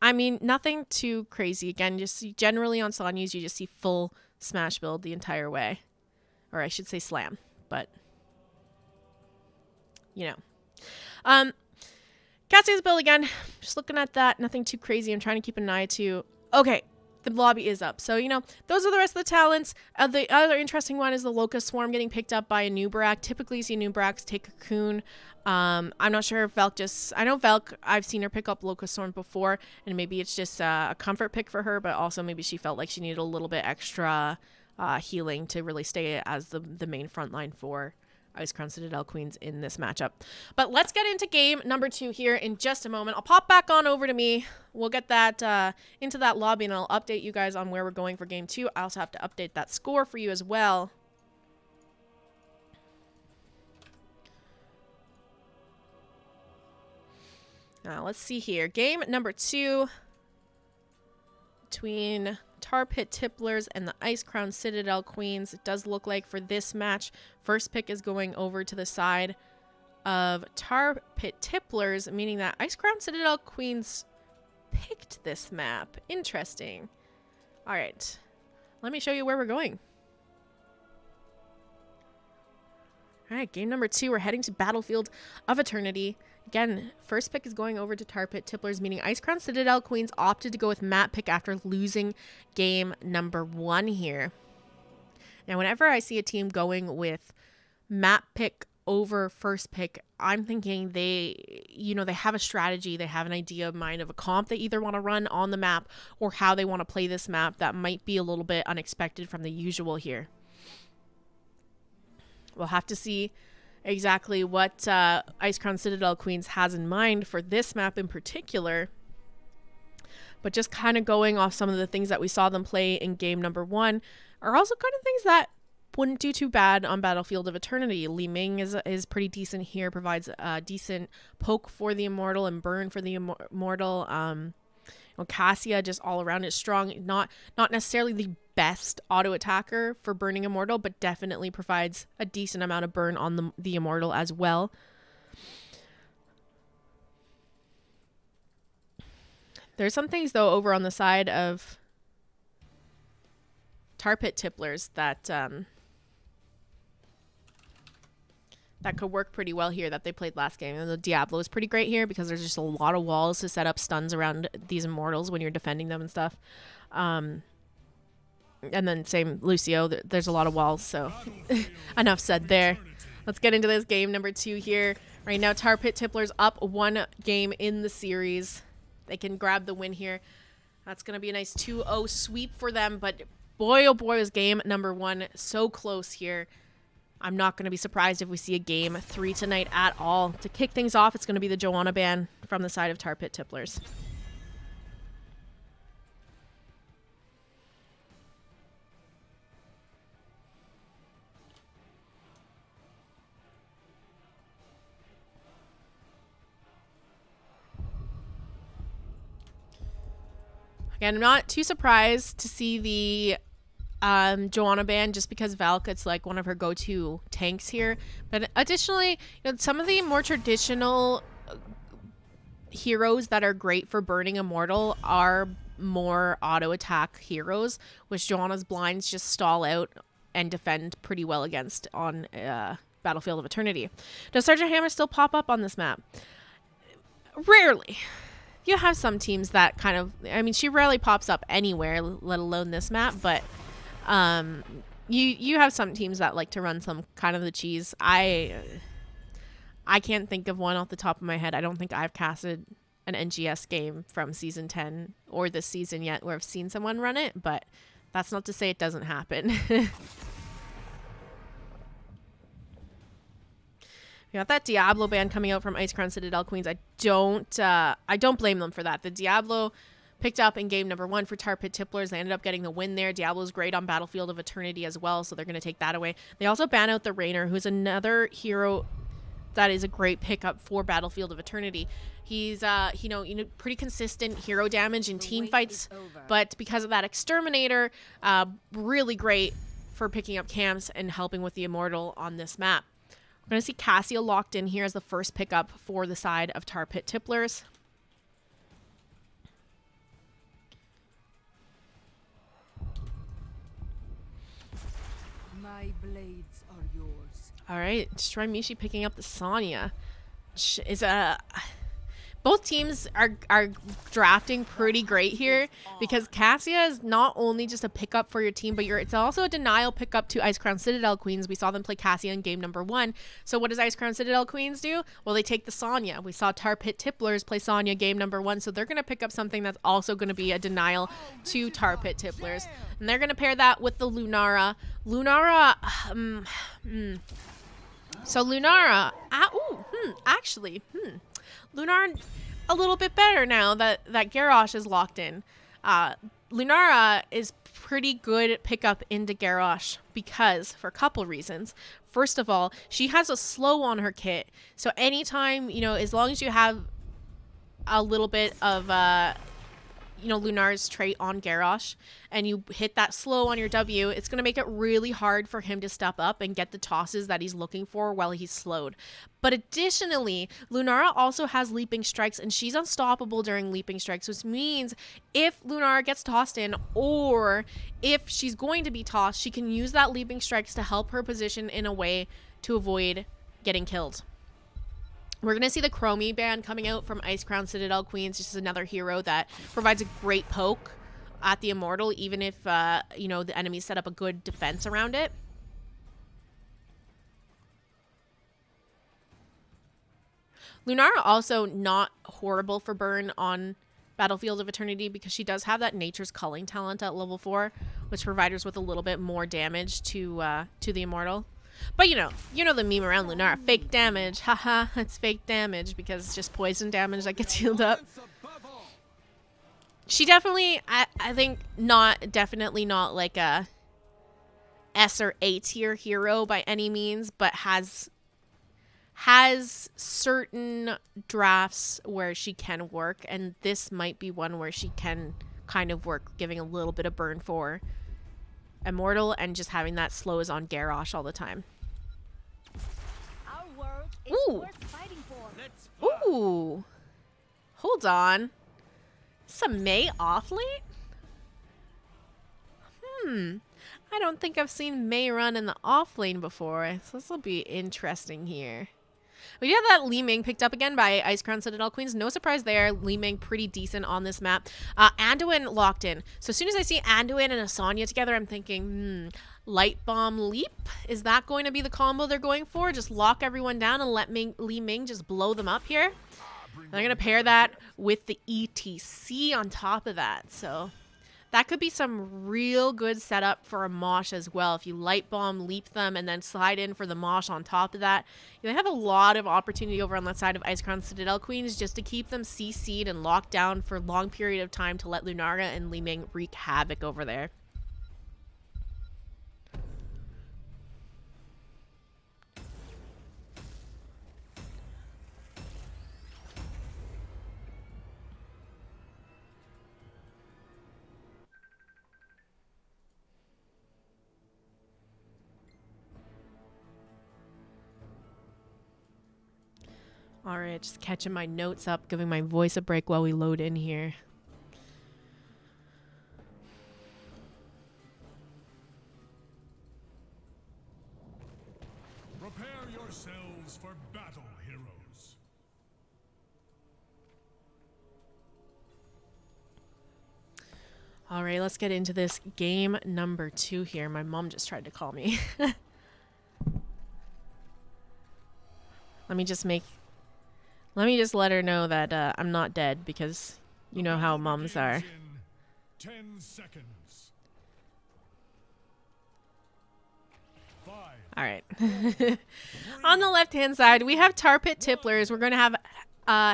A: I mean, nothing too crazy. Again, just generally on Sonyas, you just see full Smash build the entire way. Or I should say slam, but you know. Cassie's build again. Just looking at that, nothing too crazy. I'm trying to keep an eye to. Okay. The lobby is up. So, you know, those are the rest of the talents. The other interesting one is the Locust Swarm getting picked up by a Nubrak. Typically, you see Nubraks take Cocoon. I'm not sure if Velk I know Velk, I've seen her pick up Locust Swarm before, and maybe it's just a comfort pick for her, but also maybe she felt like she needed a little bit extra healing to really stay as the main front line for Icecrown Citadel Queens in this matchup. But let's get into game number 2 here in just a moment. I'll pop back on over to me. We'll get that into that lobby, and I'll update you guys on where we're going for game 2. I also have to update that score for you as well. Now, let's see here. Game number 2 between Tar Pit Tipplers and the Icecrown Citadel Queens. It does look like for this match, first pick is going over to the side of Tar Pit Tipplers, meaning that Icecrown Citadel Queens picked this map. Interesting. All right, let me show you where we're going. All right, game number 2, we're heading to Battlefield of Eternity. Again, first pick is going over to Tar Pit Tipplers, meaning Icecrown Citadel Queens opted to go with map pick after losing game number 1 here. Now, whenever I see a team going with map pick over first pick, I'm thinking they have a strategy, they have an idea of mind of a comp they either want to run on the map or how they want to play this map that might be a little bit unexpected from the usual here. We'll have to see exactly what Icecrown Citadel Queens has in mind for this map in particular. But just kind of going off some of the things that we saw them play in game number 1 are also kind of things that wouldn't do too bad on Battlefield of Eternity. Li Ming is pretty decent here, provides a decent poke for the Immortal and burn for the Immortal. Cassia just all around is strong. Not necessarily the best auto attacker for burning Immortal, but definitely provides a decent amount of burn on the Immortal as well. There's some things though over on the side of Tar Pit Tipplers that could work pretty well here that they played last game. And the Diablo is pretty great here because there's just a lot of walls to set up stuns around these Immortals when you're defending them and stuff. And then same Lucio, there's a lot of walls, so enough said there. Let's get into this game number 2 here. Right now, Tar Pit Tipplers up 1 game in the series. They can grab the win here. That's going to be a nice 2-0 sweep for them, but boy, oh boy, was game number 1 so close here. I'm not going to be surprised if we see a game 3 tonight at all. To kick things off, it's going to be the Joanna ban from the side of Tar Pit Tipplers. Again, I'm not too surprised to see the Joanna ban just because Valk, it's like one of her go-to tanks here. But additionally, some of the more traditional heroes that are great for burning Immortal are more auto attack heroes, which Joanna's blinds just stall out and defend pretty well against on Battlefield of Eternity. Does Sergeant Hammer still pop up on this map? Rarely. You have some teams that kind of, she rarely pops up anywhere, let alone this map, but you have some teams that like to run some kind of the cheese. I can't think of one off the top of my head. I don't think I've casted an NGS game from season 10 or this season yet where I've seen someone run it, but that's not to say it doesn't happen. We got that Diablo ban coming out from Icecrown Citadel Queens. I don't blame them for that. The Diablo picked up in game number 1 for Tar Pit Tipplers. They ended up getting the win there. Diablo's great on Battlefield of Eternity as well, so they're going to take that away. They also ban out the Rainer, who's another hero that is a great pickup for Battlefield of Eternity. He's pretty consistent hero damage in team fights, but because of that Exterminator, really great for picking up camps and helping with the Immortal on this map. We're going to see Cassia locked in here as the first pickup for the side of Tar Pit Tipplers.
C: My blades are yours.
A: All right, Destroy Mishi picking up the Sonya. Both teams are drafting pretty great here because Cassia is not only just a pickup for your team, but it's also a denial pickup to Icecrown Citadel Queens. We saw them play Cassia in game number 1. So what does Icecrown Citadel Queens do? Well, they take the Sonya. We saw Tar Pit Tipplers play Sonya game number 1, so they're going to pick up something that's also going to be a denial to Tar Pit Tipplers. And they're going to pair that with the Lunara. So Lunara, Lunara a little bit better now that Garrosh is locked in. Lunara is pretty good pickup into Garrosh because, for a couple reasons. First of all, she has a slow on her kit. So anytime, as long as you have a little bit of, Lunar's trait on Garrosh and you hit that slow on your W, it's going to make it really hard for him to step up and get the tosses that he's looking for while he's slowed. But additionally, Lunara also has leaping strikes and she's unstoppable during leaping strikes, which means if Lunara gets tossed in or if she's going to be tossed, she can use that leaping strikes to help her position in a way to avoid getting killed. We're going to see the Chromie ban coming out from Icecrown Citadel Queens. This is another hero that provides a great poke at the Immortal, even if, you know, the enemy set up a good defense around it. Lunara also not horrible for burn on Battlefield of Eternity because she does have that Nature's Culling talent at level 4, which provides us with a little bit more damage to the Immortal. But you know the meme around Lunara, fake damage, haha, it's fake damage because it's just poison damage that gets healed up. She definitely, I think, definitely not like a S or A tier hero by any means, but has certain drafts where she can work, and this might be one where she can kind of work, giving a little bit of burn for Immortal and just having that slows on Garrosh all the time.
D: Our world is worth fighting for.
A: Ooh. Hold on. Some Mei off late? I don't think I've seen Mei run in the off lane before, so this will be interesting here. We have that Li Ming picked up again by Icecrown Citadel Queens. No surprise there. Li Ming pretty decent on this map. Anduin locked in. So as soon as I see Anduin and Asanya together, I'm thinking, Light Bomb Leap? Is that going to be the combo they're going for? Just lock everyone down and let Li Ming just blow them up here? And they're going to pair that with the ETC on top of that. So that could be some real good setup for a Mosh as well. If you Light Bomb, leap them, and then slide in for the Mosh on top of that. They have a lot of opportunity over on that side of Icecrown Citadel Queens just to keep them CC'd and locked down for a long period of time to let Lunara and Li Ming wreak havoc over there. All right, just catching my notes up, giving my voice a break while we load in here.
E: Prepare yourselves for battle, heroes.
A: All right, let's get into this game number 2 here. My mom just tried to call me. Let me just let her know that I'm not dead, because you know how moms are.
E: 10 seconds. 5.
A: All right. On the left-hand side, we have Tar Pit Tipplers. We're going to have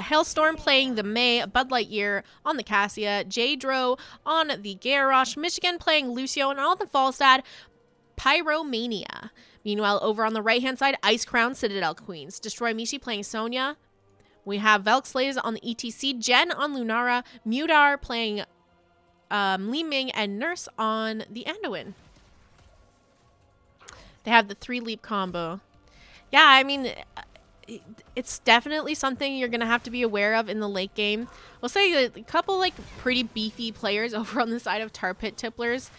A: Hailstorm playing the Mei, Bud Lightyear on the Cassia, Jadro on the Garrosh, Michigan playing Lucio, and all the Falstad, Pyromania. Meanwhile, over on the right-hand side, Icecrown Citadel Queens. Destroy Mishi playing Sonya. We have Velkslays on the ETC, Jen on Lunara, Mudar playing Li Ming, and Nurse on the Anduin. They have the 3-leap combo. Yeah, I mean, it's definitely something you're going to have to be aware of in the late game. We'll say a couple like pretty beefy players over on the side of Tar Pit Tipplers.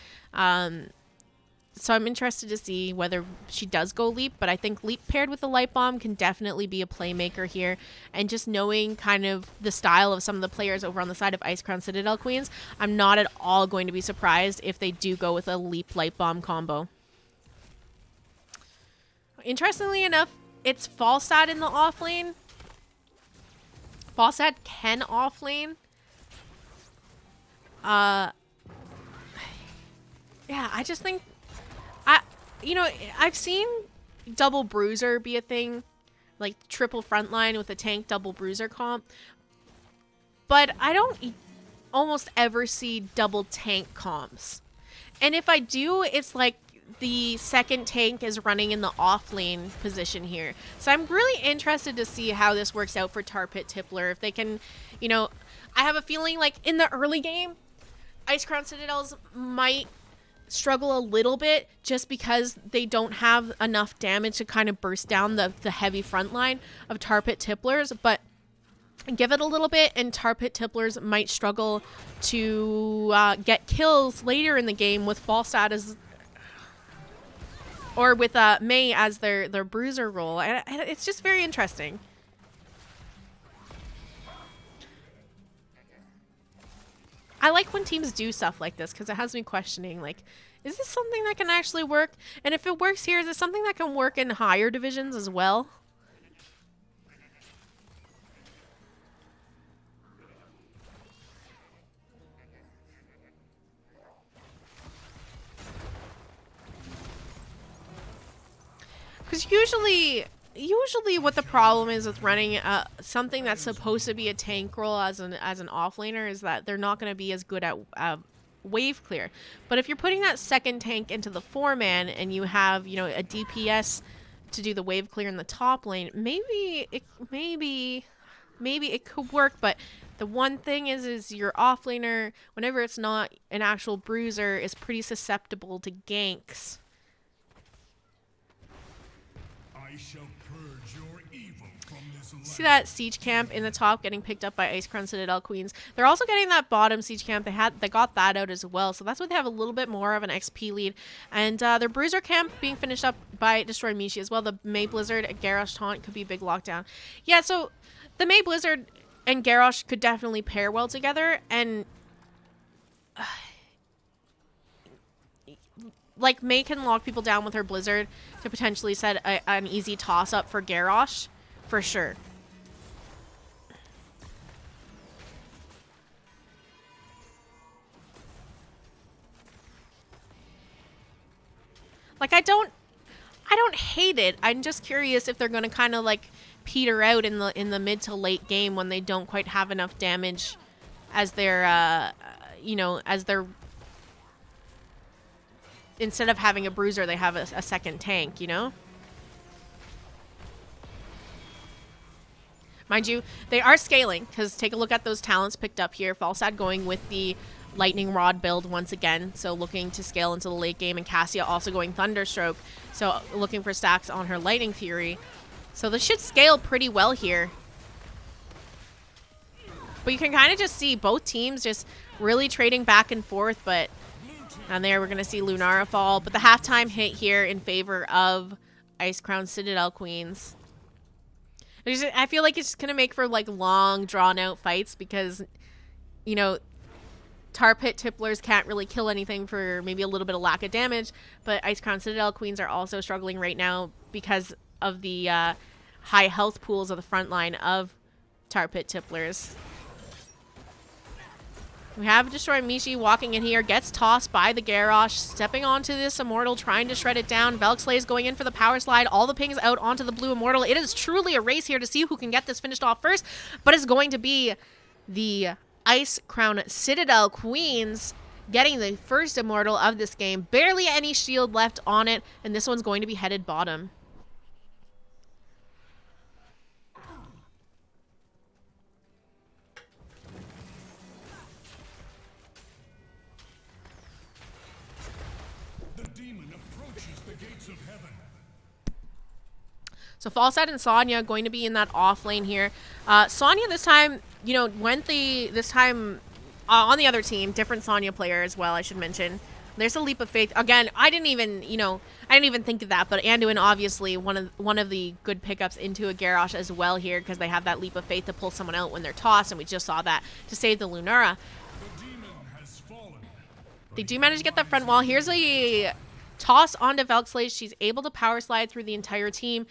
A: So I'm interested to see whether she does go Leap, but I think Leap paired with the Light Bomb can definitely be a playmaker here. And just knowing kind of the style of some of the players over on the side of Icecrown Citadel Queens, I'm not at all going to be surprised if they do go with a Leap Light Bomb combo. Interestingly enough, it's Falstad in the off lane. Falstad can off lane. Yeah, I just think I've seen double bruiser be a thing, like triple frontline with a tank double bruiser comp, but I don't almost ever see double tank comps. And if I do, it's like the second tank is running in the off lane position here. So I'm really interested to see how this works out for Tar Pit Tippler. If they can, I have a feeling like in the early game, Icecrown Citadels might struggle a little bit just because they don't have enough damage to kind of burst down the heavy front line of Tar Pit Tipplers, but give it a little bit and Tar Pit Tipplers might struggle to get kills later in the game with Falstad as, or with Mei as their bruiser role. And it's just very interesting. I like when teams do stuff like this because it has me questioning, like, is this something that can actually work? And if it works here, is it something that can work in higher divisions as well? Because usually what the problem is with running something that's supposed to be a tank role as an offlaner is that they're not going to be as good at wave clear. But if you're putting that second tank into the 4-man and you have, you know, a DPS to do the wave clear in the top lane, maybe it could work. But the one thing is your offlaner, whenever it's not an actual bruiser, is pretty susceptible to ganks.
E: I shall purge your evil from this land.
A: See that siege camp in the top getting picked up by Icecrown Citadel Queens. They're also getting that bottom siege camp. They got that out as well, so that's why they have a little bit more of an XP lead. And their bruiser camp being finished up by Destroy Mishi as well. The May Blizzard and Garrosh taunt could be a big lockdown. Yeah, so the May Blizzard and Garrosh could definitely pair well together, and like May can lock people down with her Blizzard to potentially set an easy toss up for Garrosh, for sure. Like I don't hate it. I'm just curious if they're going to kind of like peter out in the mid to late game when they don't quite have enough damage as their you know, as their, instead of having a bruiser, they have a second tank, you know? Mind you, they are scaling, because take a look at those talents picked up here. Falstad going with the Lightning Rod build once again, so looking to scale into the late game, and Cassia also going Thunderstroke, so looking for stacks on her Lightning Fury. So this should scale pretty well here. But you can kind of just see both teams just really trading back and forth, but and there we're going to see Lunara fall. But the halftime hit here in favor of Icecrown Citadel Queens. I feel like it's going to make for like long, drawn-out fights because, you know, Tar Pit Tipplers can't really kill anything for maybe a little bit of lack of damage. But Icecrown Citadel Queens are also struggling right now because of the high health pools of the front line of Tar Pit Tipplers. We have Destroy Mishi walking in here, gets tossed by the Garrosh, stepping onto this Immortal, trying to shred it down. Velxley is going in for the power slide. All the pings out onto the blue Immortal. It is truly a race here to see who can get this finished off first, but it's going to be the Icecrown Citadel Queens getting the first Immortal of this game. Barely any shield left on it, and this one's going to be headed bottom. So Falstad and Sonya going to be in that off lane here. Sonya this time, you know, went this time on the other team, different Sonya player as well, I should mention. There's a leap of faith. Again, I didn't even think of that, but Anduin obviously one of the good pickups into a Garrosh as well here because they have that leap of faith to pull someone out when they're tossed, and we just saw that to save the Lunara. They do manage to get that front wall. Here's a toss onto Velxley. She's able to power slide through the entire team.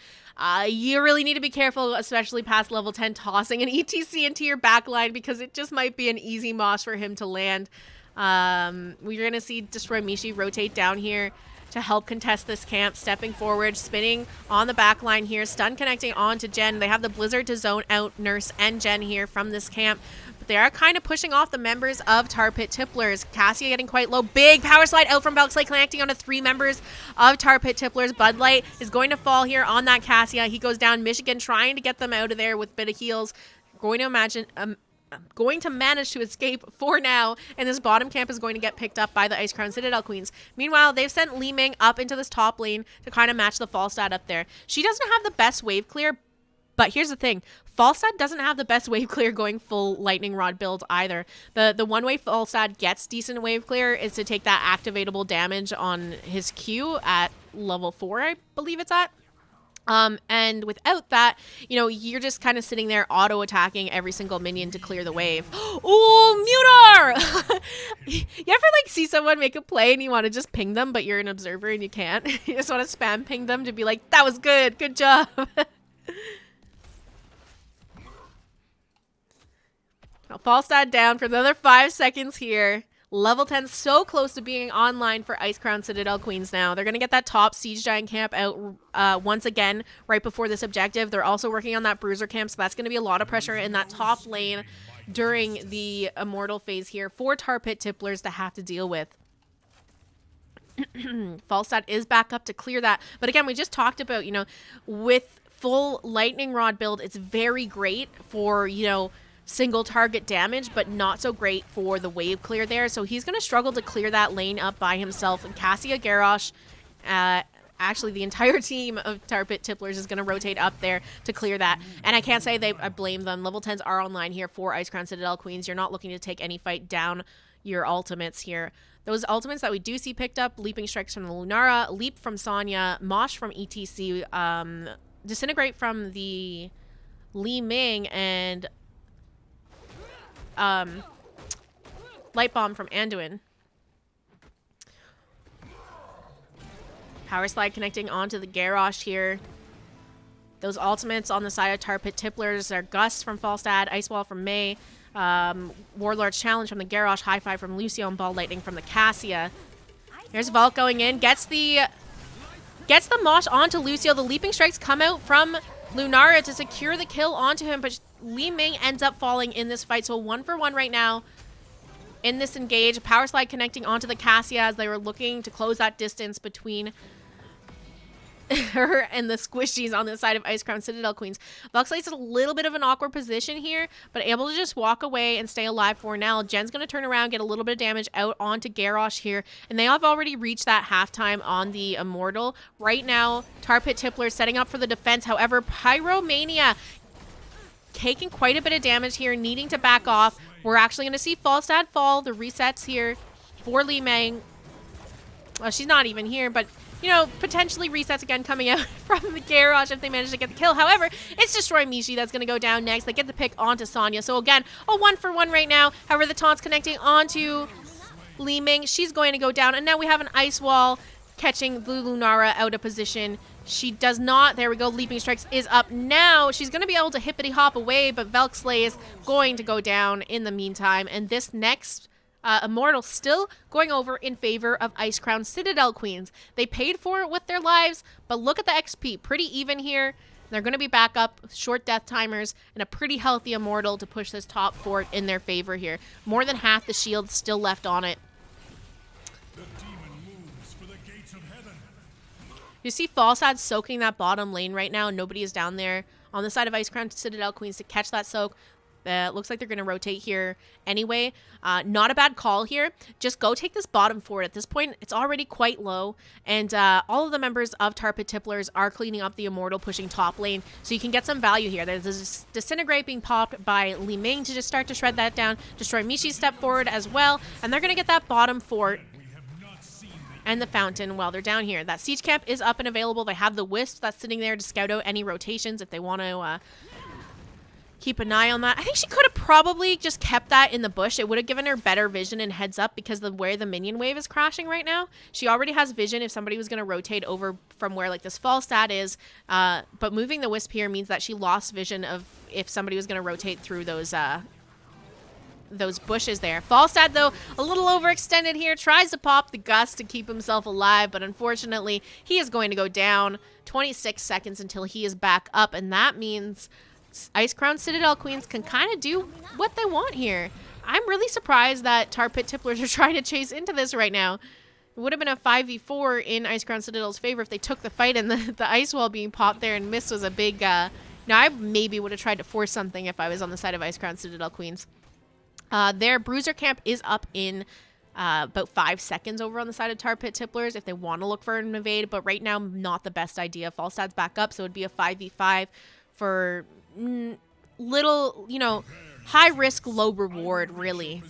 A: You really need to be careful, especially past level 10, tossing an ETC into your backline because it just might be an easy moss for him to land. We're going to see Destroy Mishi rotate down here to help contest this camp, stepping forward, spinning on the back line here, stun connecting on to Jen. They have the Blizzard to zone out Nurse and Jen here from this camp. But they are kind of pushing off the members of Tar Pit Tipplers. Cassia getting quite low. Big power slide out from Velxley, connecting onto 3 members of Tar Pit Tipplers. Bud Light is going to fall here on that Cassia. He goes down. Michigan trying to get them out of there with a bit of heals. Going to manage to escape for now, and this bottom camp is going to get picked up by the Icecrown Citadel Queens. Meanwhile, they've sent Li Ming up into this top lane to kind of match the Falstad up there. She doesn't have the best wave clear, but here's the thing. Falstad doesn't have the best wave clear going full Lightning Rod build either. The one way Falstad gets decent wave clear is to take that activatable damage on his Q at level 4, I believe it's at. And without that, you know, you're just kind of sitting there auto-attacking every single minion to clear the wave. Oh, Mutar! You ever, like, see someone make a play and you want to just ping them, but you're an observer and you can't? You just want to spam ping them to be like, that was good, good job. Now, Falstad down for another 5 seconds here. Level 10 so close to being online for Icecrown Citadel Queens now. They're going to get that top Siege Giant camp out once again right before this objective. They're also working on that Bruiser camp, so that's going to be a lot of pressure in that top lane during the Immortal phase here for Tar Pit Tipplers to have to deal with. Falstad is back up to clear that. But again, we just talked about, you know, with full Lightning Rod build, it's very great for, you know, single target damage, but not so great for the wave clear there. So he's going to struggle to clear that lane up by himself. And Cassia, Garrosh, actually the entire team of Tar Pit Tipplers is going to rotate up there to clear that. And I can't say I blame them. Level 10s are online here for Icecrown Citadel Queens. You're not looking to take any fight down your ultimates here. Those ultimates that we do see picked up, Leaping Strikes from the Lunara, Leap from Sonya, Mosh from ETC, Disintegrate from the Li Ming, and Light Bomb from Anduin. Power Slide connecting onto the Garrosh here. Those ultimates on the side of Tar Pit Tipplers are Gust from Falstad, Ice Wall from Mei, Warlord's Challenge from the Garrosh, High Five from Lucio, and Ball Lightning from the Cassia. Here's Vault going in, gets the Mosh onto Lucio. The Leaping Strikes come out from Lunara to secure the kill onto him, but Li Ming ends up falling in this fight. So 1-for-1 right now in this engage. Power Slide connecting onto the Cassia as they were looking to close that distance between her and the squishies on the side of Icecrown Citadel Queens. Vuxlate's in a little bit of an awkward position here, but able to just walk away and stay alive for now. Jen's going to turn around, get a little bit of damage out onto Garrosh here, and they have already reached that halftime on the Immortal. Right now, Tar Pit Tipplers setting up for the defense. However, Pyromania taking quite a bit of damage here, needing to back off. We're actually going to see Falstad fall. The resets here for Li Ming. Well, she's not even here, but, you know, potentially resets again coming out from the Garrosh if they manage to get the kill. However, it's Destroy Mishi that's going to go down next. They get the pick onto Sonya. So again, a 1-for-1 right now. However, the taunt's connecting onto Li Ming. She's going to go down. And now we have an Ice Wall catching Blue Lunara out of position. She does not. There we go. Leaping Strikes is up now. She's going to be able to hippity hop away, but Velksley is going to go down in the meantime. And this next Immortal still going over in favor of Icecrown Citadel Queens. They paid for it with their lives, but look at the XP. Pretty even here. They're going to be back up, short death timers, and a pretty healthy Immortal to push this top fort in their favor here. More than half the shield still left on it. You see Falstad soaking that bottom lane right now. Nobody is down there on the side of Icecrown Citadel Queens to catch that soak. Looks like they're going to rotate here anyway. Not a bad call here. Just go take this bottom fort. At this point, it's already quite low. And all of the members of Tar Pit Tipplers are cleaning up the Immortal, pushing top lane. So you can get some value here. There's this Disintegrate being popped by Li Ming to just start to shred that down. Destroy Mishi step forward as well. And they're going to get that bottom fort and the fountain while they're down here. That siege camp is up and available. They have the Wisp that's sitting there to scout out any rotations if they want to keep an eye on that. I think she could have probably just kept that in the bush. It would have given her better vision and heads up because of where the minion wave is crashing right now. She already has vision if somebody was going to rotate over from where like this Falstad is. But moving the Wisp here means that she lost vision of if somebody was going to rotate through those bushes there. Falstad, though, a little overextended here, tries to pop the Gust to keep himself alive, but unfortunately, he is going to go down. 26 seconds until he is back up, and that means Icecrown Citadel Queens can kind of do what they want here. I'm really surprised that Tar Pit Tipplers are trying to chase into this right now. It would have been a 5v4 in Icecrown Citadel's favor if they took the fight, and the ice wall being popped there and missed was a big... Now, I maybe would have tried to force something if I was on the side of Icecrown Citadel Queens. Their Bruiser camp is up in about 5 seconds over on the side of Tar Pit Tipplers if they want to look for an invade, but right now, not the best idea. Falstad's back up, so it would be a 5v5 for little, you know, high risk, low reward, really.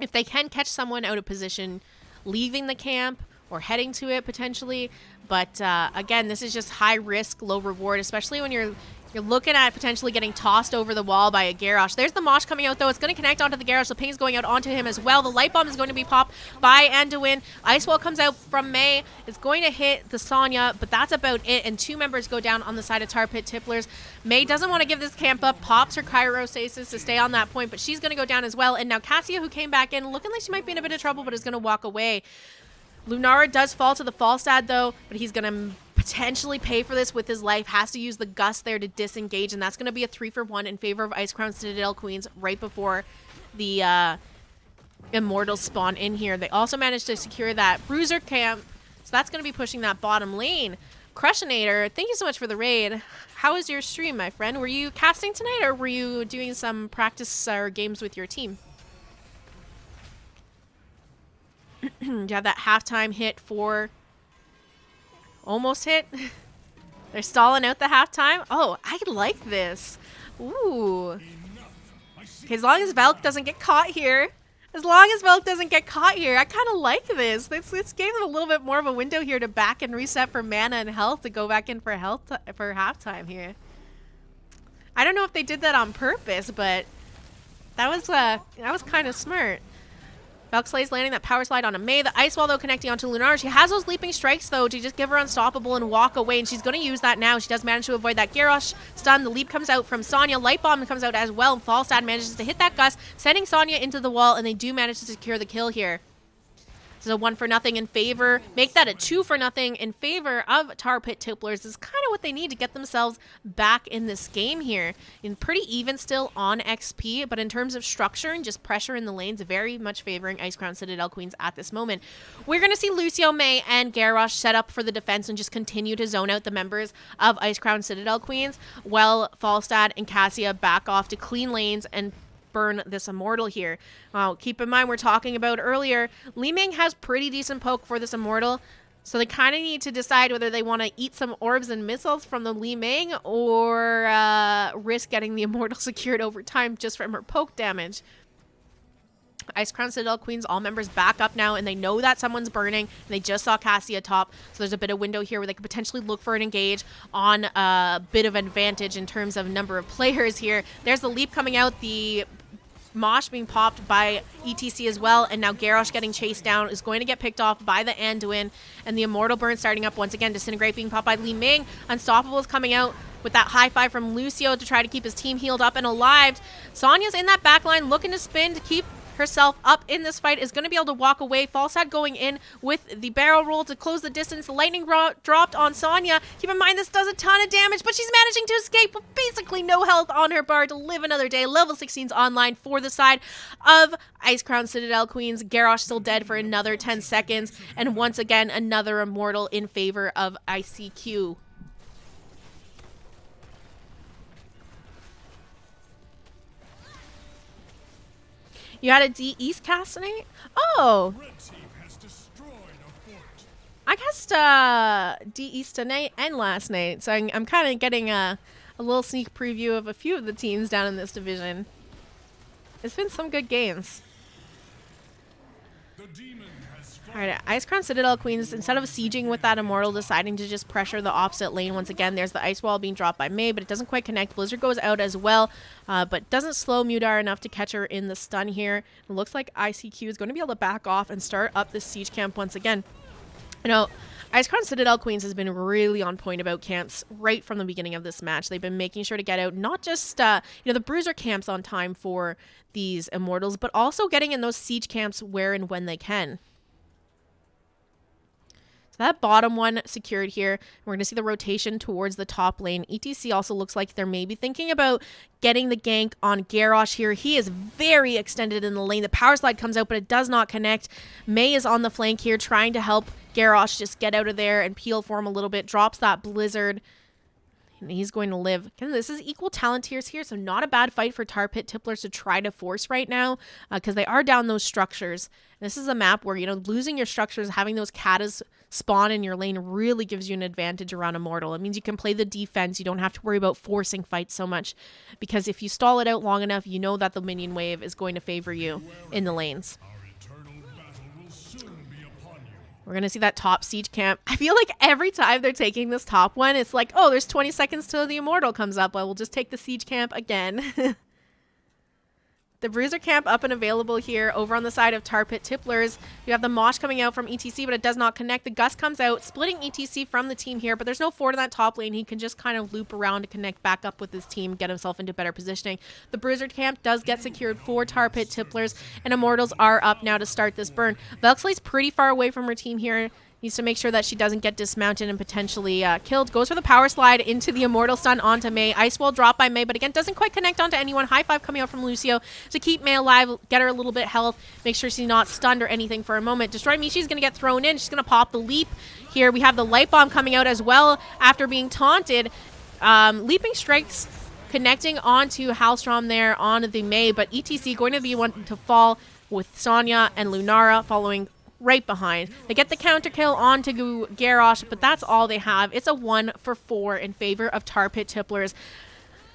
A: If they can catch someone out of position, leaving the camp or heading to it potentially. But again, this is just high risk, low reward, especially when you're looking at potentially getting tossed over the wall by a Garrosh. There's the Mosh coming out, though. It's going to connect onto the Garrosh. The ping's going out onto him as well. The Light Bomb is going to be popped by Anduin. Ice Wall comes out from May. It's going to hit the Sonya, but that's about it. And 2 members go down on the side of Tar Pit Tipplers. May doesn't want to give this camp up. Pops her Cryostasis to stay on that point, but she's going to go down as well. And now Cassia, who came back in, looking like she might be in a bit of trouble, but is going to walk away. Lunara does fall to the Falstad, though, but he's going to potentially pay for this with his life. Has to use the Gust there to disengage, and that's going to be a 3-for-1 in favor of Icecrown Citadel Queens right before the Immortals spawn in here. They also managed to secure that Bruiser camp, so that's going to be pushing that bottom lane. Crushinator, thank you so much for the raid. How was your stream, my friend? Were you casting tonight, or were you doing some practice or games with your team? You have that halftime hit for... Almost hit. They're stalling out the halftime. Oh, I like this. Ooh. Okay, as long as Velk doesn't get caught here. As long as Velk doesn't get caught here, I kind of like this. This gave them a little bit more of a window here to back and reset for mana and health to go back in for health for halftime here. I don't know if they did that on purpose, but that was kind of smart. Valkslay's landing that power slide on a May. The Ice Wall, though, connecting onto Lunar. She has those leaping strikes, though, to just give her unstoppable and walk away, and she's going to use that now. She does manage to avoid that Garrosh stun. The leap comes out from Sonya. Light Bomb comes out as well, and Falstad manages to hit that Gust, sending Sonya into the wall, and they do manage to secure the kill here. So 1-for-0 in favor. Make that a 2-for-0 in favor of Tar Pit Tipplers is kind of what they need to get themselves back in this game here. And pretty even still on XP, but in terms of structure and just pressure in the lanes, very much favoring Icecrown Citadel Queens at this moment. We're going to see Lucio, May, and Garrosh set up for the defense and just continue to zone out the members of Icecrown Citadel Queens, while Falstad and Cassia back off to clean lanes and burn this Immortal here. Keep in mind, we're talking about earlier, Li Ming has pretty decent poke for this Immortal, so they kind of need to decide whether they want to eat some orbs and missiles from the Li Ming or risk getting the Immortal secured over time just from her poke damage. Icecrown Citadel Queens, all members back up now, and they know that someone's burning, and they just saw Cassia top, so there's a bit of window here where they could potentially look for an engage on a bit of advantage in terms of number of players here. There's the leap coming out, the Mosh being popped by ETC as well, and now Garrosh getting chased down is going to get picked off by the Anduin, and the Immortal burn starting up once again. Disintegrate being popped by Li Ming. Unstoppable is coming out with that high five from Lucio to try to keep his team healed up and alive. Sonya's in that back line looking to spin to keep herself up in this fight, is going to be able to walk away. Falstad going in with the barrel roll to close the distance. The lightning dropped on Sonya. Keep in mind, this does a ton of damage, but she's managing to escape with basically no health on her bar to live another day. Level 16's online for the side of Icecrown Citadel Queens. Garrosh still dead for another 10 seconds, and once again, another Immortal in favor of ICQ. You had a D East cast tonight? Oh!
E: Red team has destroyed a fort.
A: I cast D East tonight and last night, so I'm kind of getting a little sneak preview of a few of the teams down in this division. It's been some good games.
E: The demon has
A: Alright, Icecrown Citadel Queens, instead of sieging with that Immortal, deciding to just pressure the opposite lane once again. There's the Ice Wall being dropped by May, but it doesn't quite connect. Blizzard goes out as well, but doesn't slow Mudar enough to catch her in the stun here. It looks like ICQ is going to be able to back off and start up this siege camp once again. You know, Icecrown Citadel Queens has been really on point about camps right from the beginning of this match. They've been making sure to get out not just, the Bruiser camps on time for these Immortals, but also getting in those siege camps where and when they can. That bottom one secured here. We're going to see the rotation towards the top lane. ETC also looks like they're maybe thinking about getting the gank on Garrosh here. He is very extended in the lane. The power slide comes out, but it does not connect. May is on the flank here trying to help Garrosh just get out of there and peel for him a little bit. Drops that Blizzard. And he's going to live. Again, this is equal talent tiers here, so not a bad fight for Tar Pit Tipplers to try to force right now, because they are down those structures. And this is a map where, losing your structures, having those katas spawn in your lane really gives you an advantage around Immortal. It means you can play the defense. You don't have to worry about forcing fights so much, because if you stall it out long enough, you know that the minion wave is going to favor you in the lanes.
E: our eternal battle will soon be upon you.
A: We're going to see that top siege camp. I feel like every time they're taking this top one, it's like, oh, there's 20 seconds till the Immortal comes up. Well, we'll just take the siege camp again. The Bruiser camp up and available here over on the side of Tar Pit Tipplers. You have the Mosh coming out from ETC, but it does not connect. The Gus comes out, splitting ETC from the team here, but there's no Ford in that top lane. He can just kind of loop around to connect back up with his team, get himself into better positioning. The Bruiser camp does get secured for Tar Pit Tipplers, and Immortals are up now to start this burn. Velxley's pretty far away from her team here. Needs to make sure that she doesn't get dismounted and potentially killed. Goes for the power slide into the Immortal stun onto Mei. Ice Wall drop by Mei, but again, doesn't quite connect onto anyone. High five coming out from Lucio to keep Mei alive, get her a little bit health, make sure she's not stunned or anything for a moment. Destroy Mishi's going to get thrown in. She's going to pop the leap. Here we have the Light Bomb coming out as well after being taunted. Leaping Strikes connecting onto Halstrom there on the Mei, but ETC going to be one to fall with Sonya and Lunara following right behind. They get the counter kill onto Garrosh, but that's all they have. It's a 1-for-4 in favor of Tar Pit Tipplers.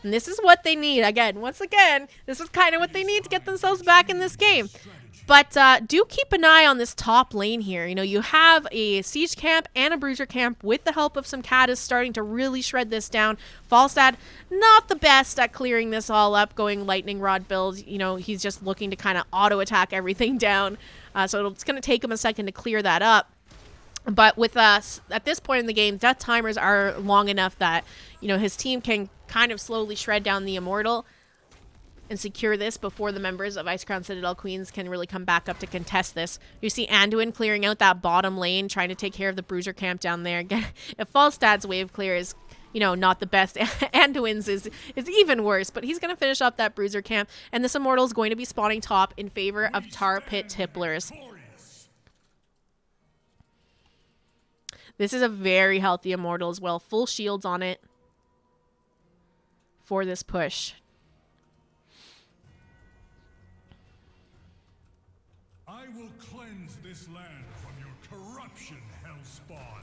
A: And this is what they need. Once again, this is kind of what they need to get themselves back in this game. But do keep an eye on this top lane here. You know, you have a Siege camp and a Bruiser camp with the help of some Caddis starting to really shred this down. Falstad, not the best at clearing this all up, going Lightning Rod build. You know, he's just looking to kind of auto-attack everything down. So it's going to take him a second to clear that up. But with us, at this point in the game, death timers are long enough that, you know, his team can kind of slowly shred down the Immortal and secure this before the members of Icecrown Citadel Queens can really come back up to contest this. You see Anduin clearing out that bottom lane, trying to take care of the Bruiser camp down there. If Falstad's wave clear is, you know, not the best, Anduin's is even worse, but he's going to finish up that Bruiser camp, and this Immortal is going to be spawning top in favor of Tar Pit Tipplers. This is a very healthy Immortal as well. Full shields on it for this push.
E: I will cleanse this land from your corruption, Hellspawn.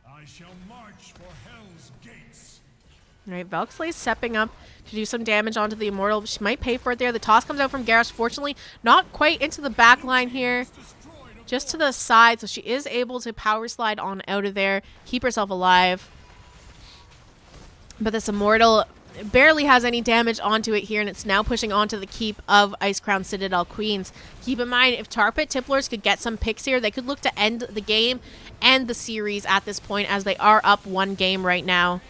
E: I shall march for Hell's gates.
A: All right, Velxley's stepping up to do some damage onto the Immortal. She might pay for it there. The toss comes out from Garrosh. Fortunately, not quite into the back line here. Just to the side, so she is able to power slide on out of there, keep herself alive. But this Immortal barely has any damage onto it here, and it's now pushing onto the keep of Icecrown Citadel Queens. Keep in mind, if Tar Pit Tipplers could get some picks here, they could look to end the game and the series at this point, as they are up one game right now.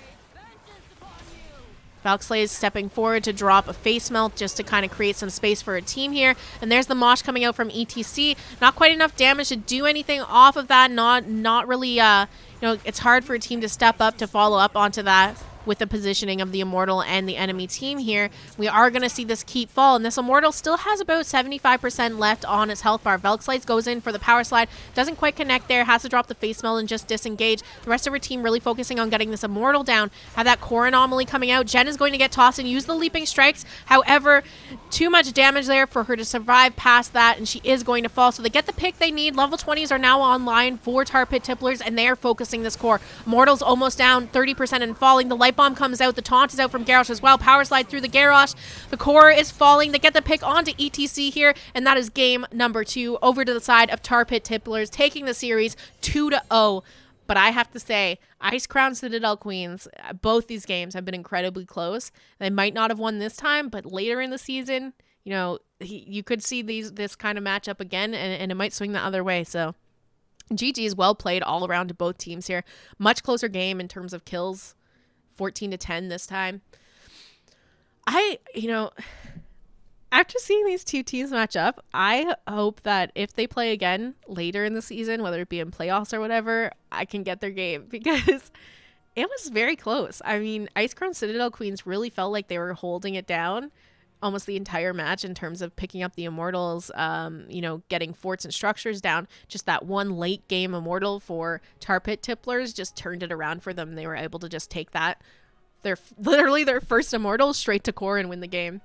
A: Valksley is stepping forward to drop a face melt just to kind of create some space for a team here. And there's the Mosh coming out from ETC. Not quite enough damage to do anything off of that. Not really, you know, it's hard for a team to step up to follow up onto that with the positioning of the Immortal and the enemy team here. We are going to see this keep fall, and this Immortal still has about 75% left on its health bar. Velxlight goes in for the power slide, doesn't quite connect there, has to drop the face melt and just disengage. The rest of her team really focusing on getting this Immortal down. Have that core anomaly coming out. Jen is going to get tossed and use the leaping strikes. However, too much damage there for her to survive past that, and she is going to fall. So they get the pick they need. Level 20s are now online for Tar Pit Tipplers, and they are focusing this core. Immortal's almost down 30% and falling. The light bomb comes out. The taunt is out from Garrosh as well. Power slide through the Garrosh. The core is falling. They get the pick onto ETC here, and that is game number 2 over to the side of Tar Pit Tipplers, taking the series 2-0. But I have to say, Icecrown Citadel Queens, both these games have been incredibly close. They might not have won this time, but later in the season, you know, you could see this kind of matchup again, and it might swing the other way. So GG is well played all around to both teams here. Much closer game in terms of kills. 14-10 this time. You know, after seeing these two teams match up, I hope that if they play again later in the season, whether it be in playoffs or whatever, I can get their game, because it was very close. I mean, Icecrown Citadel Queens really felt like they were holding it down almost the entire match in terms of picking up the Immortals, you know, getting forts and structures down. Just that one late game Immortal for Tar Pit Tipplers just turned it around for them. They were able to just take that, literally their first Immortal, straight to core and win the game.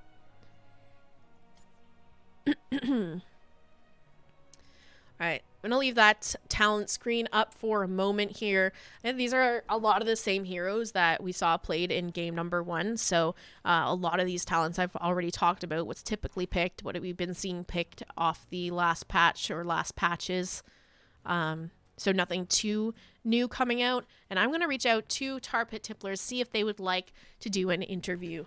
A: All right, I'm going to leave that talent screen up for a moment here. And these are a lot of the same heroes that we saw played in game number 1. So a lot of these talents I've already talked about. What's typically picked, what have we been seeing picked off the last patch or last patches So nothing too new coming out. And I'm going to reach out to Tar Pit Tipplers, see if they would like to do an interview.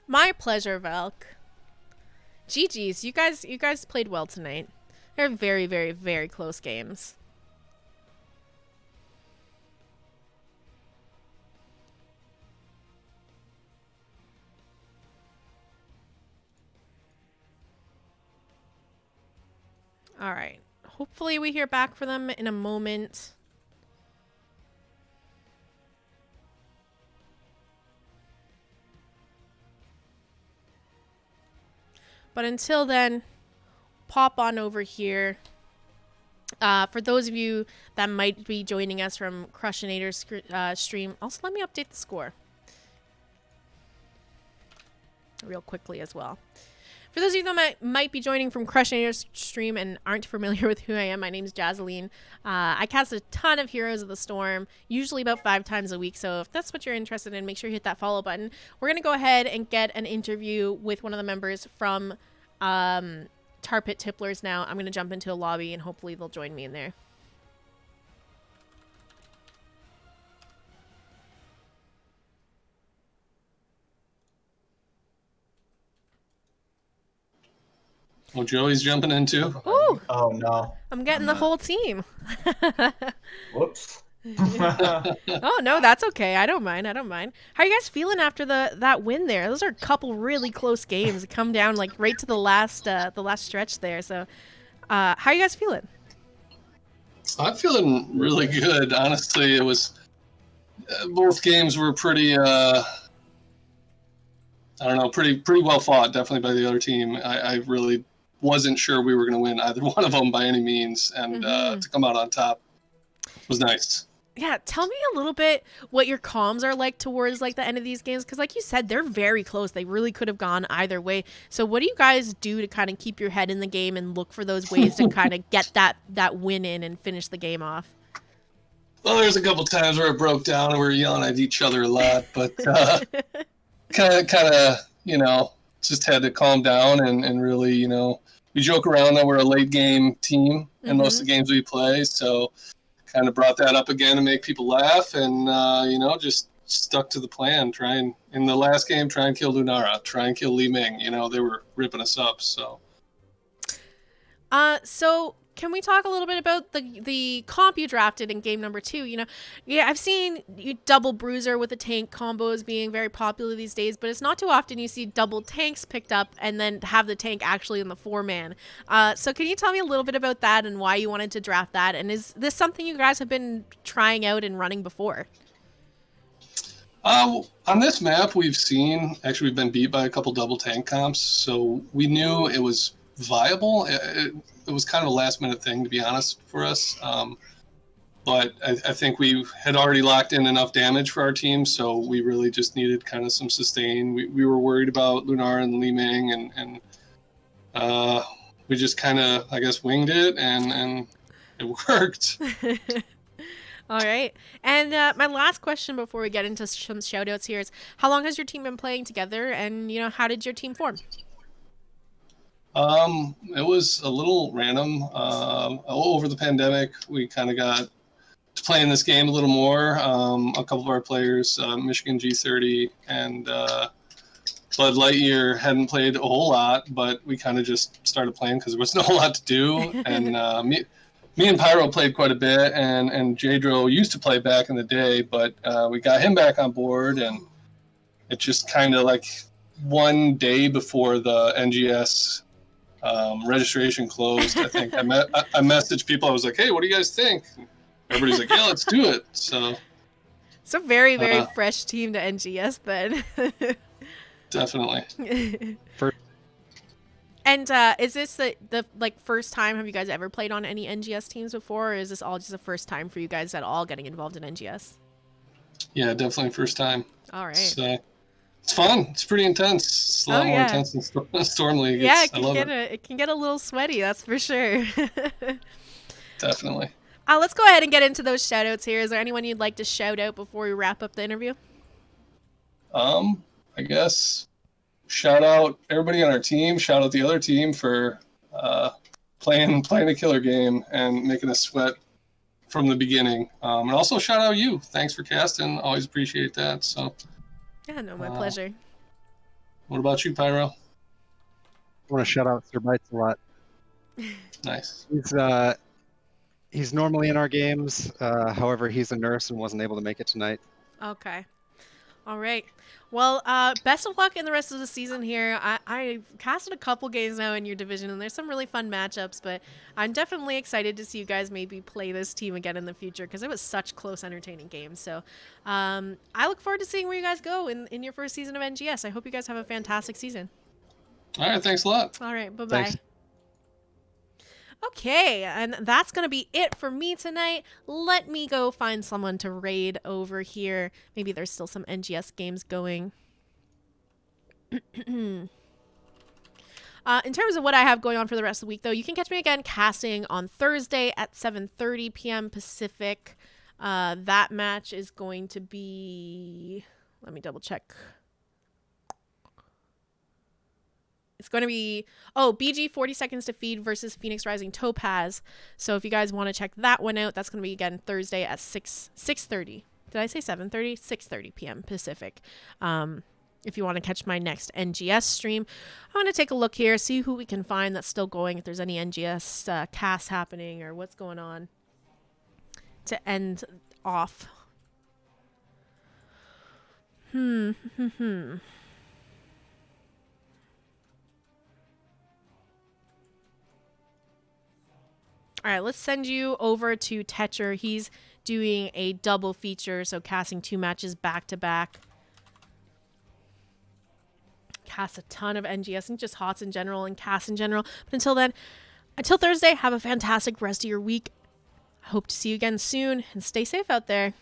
A: My pleasure, Valk. GG's. You guys played well tonight. They're very, very, very close games. All right. Hopefully we hear back from them in a moment. But until then, pop on over here. For those of you that might be joining us from Crushinator's stream, also let me update the score real quickly as well. For those of you that might be joining from Crushinator's stream and aren't familiar with who I am, my name is Jazzalene. I cast a ton of Heroes of the Storm, usually about 5 times a week. So if that's what you're interested in, make sure you hit that follow button. We're going to go ahead and get an interview with one of the members from Tar Pit Tipplers now. I'm going to jump into a lobby and hopefully they'll join me in there.
F: Oh, Joey's jumping in too.
A: Ooh,
G: Oh no.
A: I'm getting the whole team.
G: Whoops.
A: Oh no, that's okay. I don't mind. How are you guys feeling after that win there? Those are a couple really close games. It come down like right to the last stretch there. So, how are you guys feeling?
F: I'm feeling really good. Honestly, it was both games were pretty. I don't know, pretty well fought. Definitely by the other team. I really wasn't sure we were going to win either one of them by any means, and to come out on top was nice.
A: Yeah, tell me a little bit what your comms are like towards like the end of these games, because like you said, they're very close. They really could have gone either way. So what do you guys do to kind of keep your head in the game and look for those ways to kind of get that win in and finish the game off?
F: Well, there's a couple times where it broke down and we were yelling at each other a lot, but kind of, just had to calm down and really, we joke around that we're a late game team in most of the games we play, so kind of brought that up again to make people laugh, and just stuck to the plan. In the last game, try and kill Lunara, try and kill Li Ming. They were ripping us up. So
A: can we talk a little bit about the comp you drafted in game number 2? I've seen you double bruiser with the tank combos being very popular these days, but it's not too often you see double tanks picked up and then have the tank actually in the 4-man. So can you tell me a little bit about that and why you wanted to draft that? And is this something you guys have been trying out and running before?
F: On this map, we've been beat by a couple double tank comps, so we knew it was viable. It was kind of a last minute thing, to be honest, for us. But I think we had already locked in enough damage for our team, so we really just needed kind of some sustain. We were worried about Lunar and Li Ming, and we just kind of, I guess, winged it, and it worked.
A: All right. And my last question before we get into some shout outs here is, how long has your team been playing together, and how did your team form?
F: It was a little random. Over the pandemic, we kind of got to play in this game a little more. A couple of our players, Michigan G30 and Bud Lightyear, hadn't played a whole lot, but we kind of just started playing because there was no lot to do. And me and Pyro played quite a bit, and Jadro used to play back in the day, but we got him back on board, and it just kind of like one day before the NGS registration closed, I think I messaged people. I was like, "Hey, what do you guys think?" Everybody's like, "Yeah, let's do it." So
A: it's a very, very fresh team to NGS then.
F: Definitely.
A: And is this the first time? Have you guys ever played on any NGS teams before, or is this all just the first time for you guys at all getting involved in NGS?
F: Yeah, definitely first time.
A: All right.
F: So it's fun. It's pretty intense. It's a lot more intense than Storm League.
A: Yeah,
F: I love it.
A: It can get a little sweaty, that's for sure.
F: Definitely.
A: Let's go ahead and get into those shout outs here. Is there anyone you'd like to shout out before we wrap up the interview?
F: I guess shout out everybody on our team. Shout out the other team for playing a killer game and making us sweat from the beginning. And also shout out you. Thanks for casting. Always appreciate that. So.
A: Yeah, no, my pleasure.
F: What about you, Pyro?
G: I want to shout out Sir Bites a lot.
F: Nice.
G: He's normally in our games. However, he's a nurse and wasn't able to make it tonight.
A: Okay. All right. Well, best of luck in the rest of the season here. I casted a couple games now in your division, and there's some really fun matchups, but I'm definitely excited to see you guys maybe play this team again in the future because it was such close, entertaining games. So I look forward to seeing where you guys go in your first season of NGS. I hope you guys have a fantastic season.
F: All right. Thanks a lot.
A: All right. Bye-bye.
G: Thanks.
A: Okay, and that's going to be it for me tonight. Let me go find someone to raid over here. Maybe there's still some NGS games going. In terms of what I have going on for the rest of the week, though, you can catch me again casting on Thursday at 7:30 p.m. Pacific. That match is going to be... Let me double check. It's going to be, BG 40 Seconds to Feed versus Phoenix Rising Topaz. So if you guys want to check that one out, that's going to be, again, Thursday at 6:30. Did I say 7:30? 6:30 p.m. Pacific. If you want to catch my next NGS stream, I'm going to take a look here, see who we can find that's still going, if there's any NGS casts happening or what's going on to end off. All right, let's send you over to Tetcher. He's doing a double feature, so casting 2 matches back to back. Cast a ton of NGS and just HOTS in general and cast in general. But until then, until Thursday, have a fantastic rest of your week. I hope to see you again soon and stay safe out there.